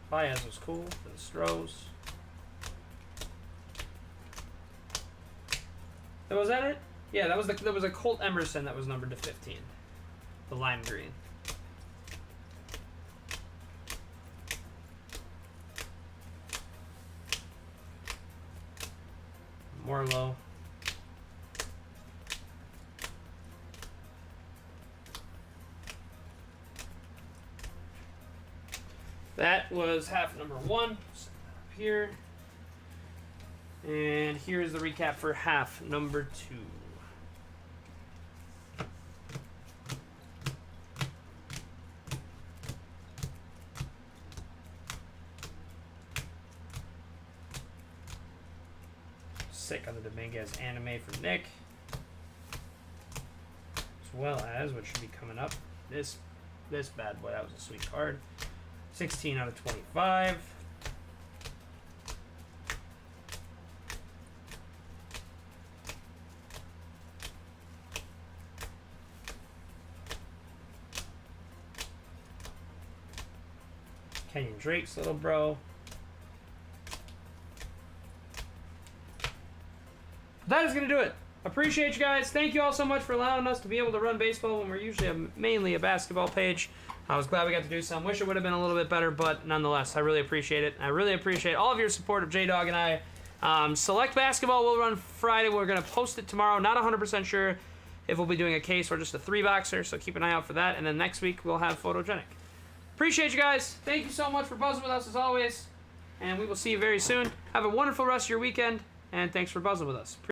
Baez was cool for the Stros. Was that it? Yeah, that was a Colt Emerson that was numbered to 15. The lime green. Morlow. That was half number one. Set that up here. And here's the recap for half number two. Sick on the Dominguez anime from Nick. As well as what should be coming up. This bad boy, that was a sweet card. 16 out of 25. Kenyon Drake's little bro. That is going to do it. Appreciate you guys. Thank you all so much for allowing us to be able to run baseball when we're usually mainly a basketball page. I was glad we got to do some. Wish it would have been a little bit better, but nonetheless, I really appreciate it. I really appreciate all of your support of J-Dog and I. Select Basketball will run Friday. We're going to post it tomorrow. Not 100% sure if we'll be doing a case or just a 3-boxer, so keep an eye out for that. And then next week, we'll have Photogenic. Appreciate you guys. Thank you so much for buzzing with us as always. And we will see you very soon. Have a wonderful rest of your weekend. And thanks for buzzing with us.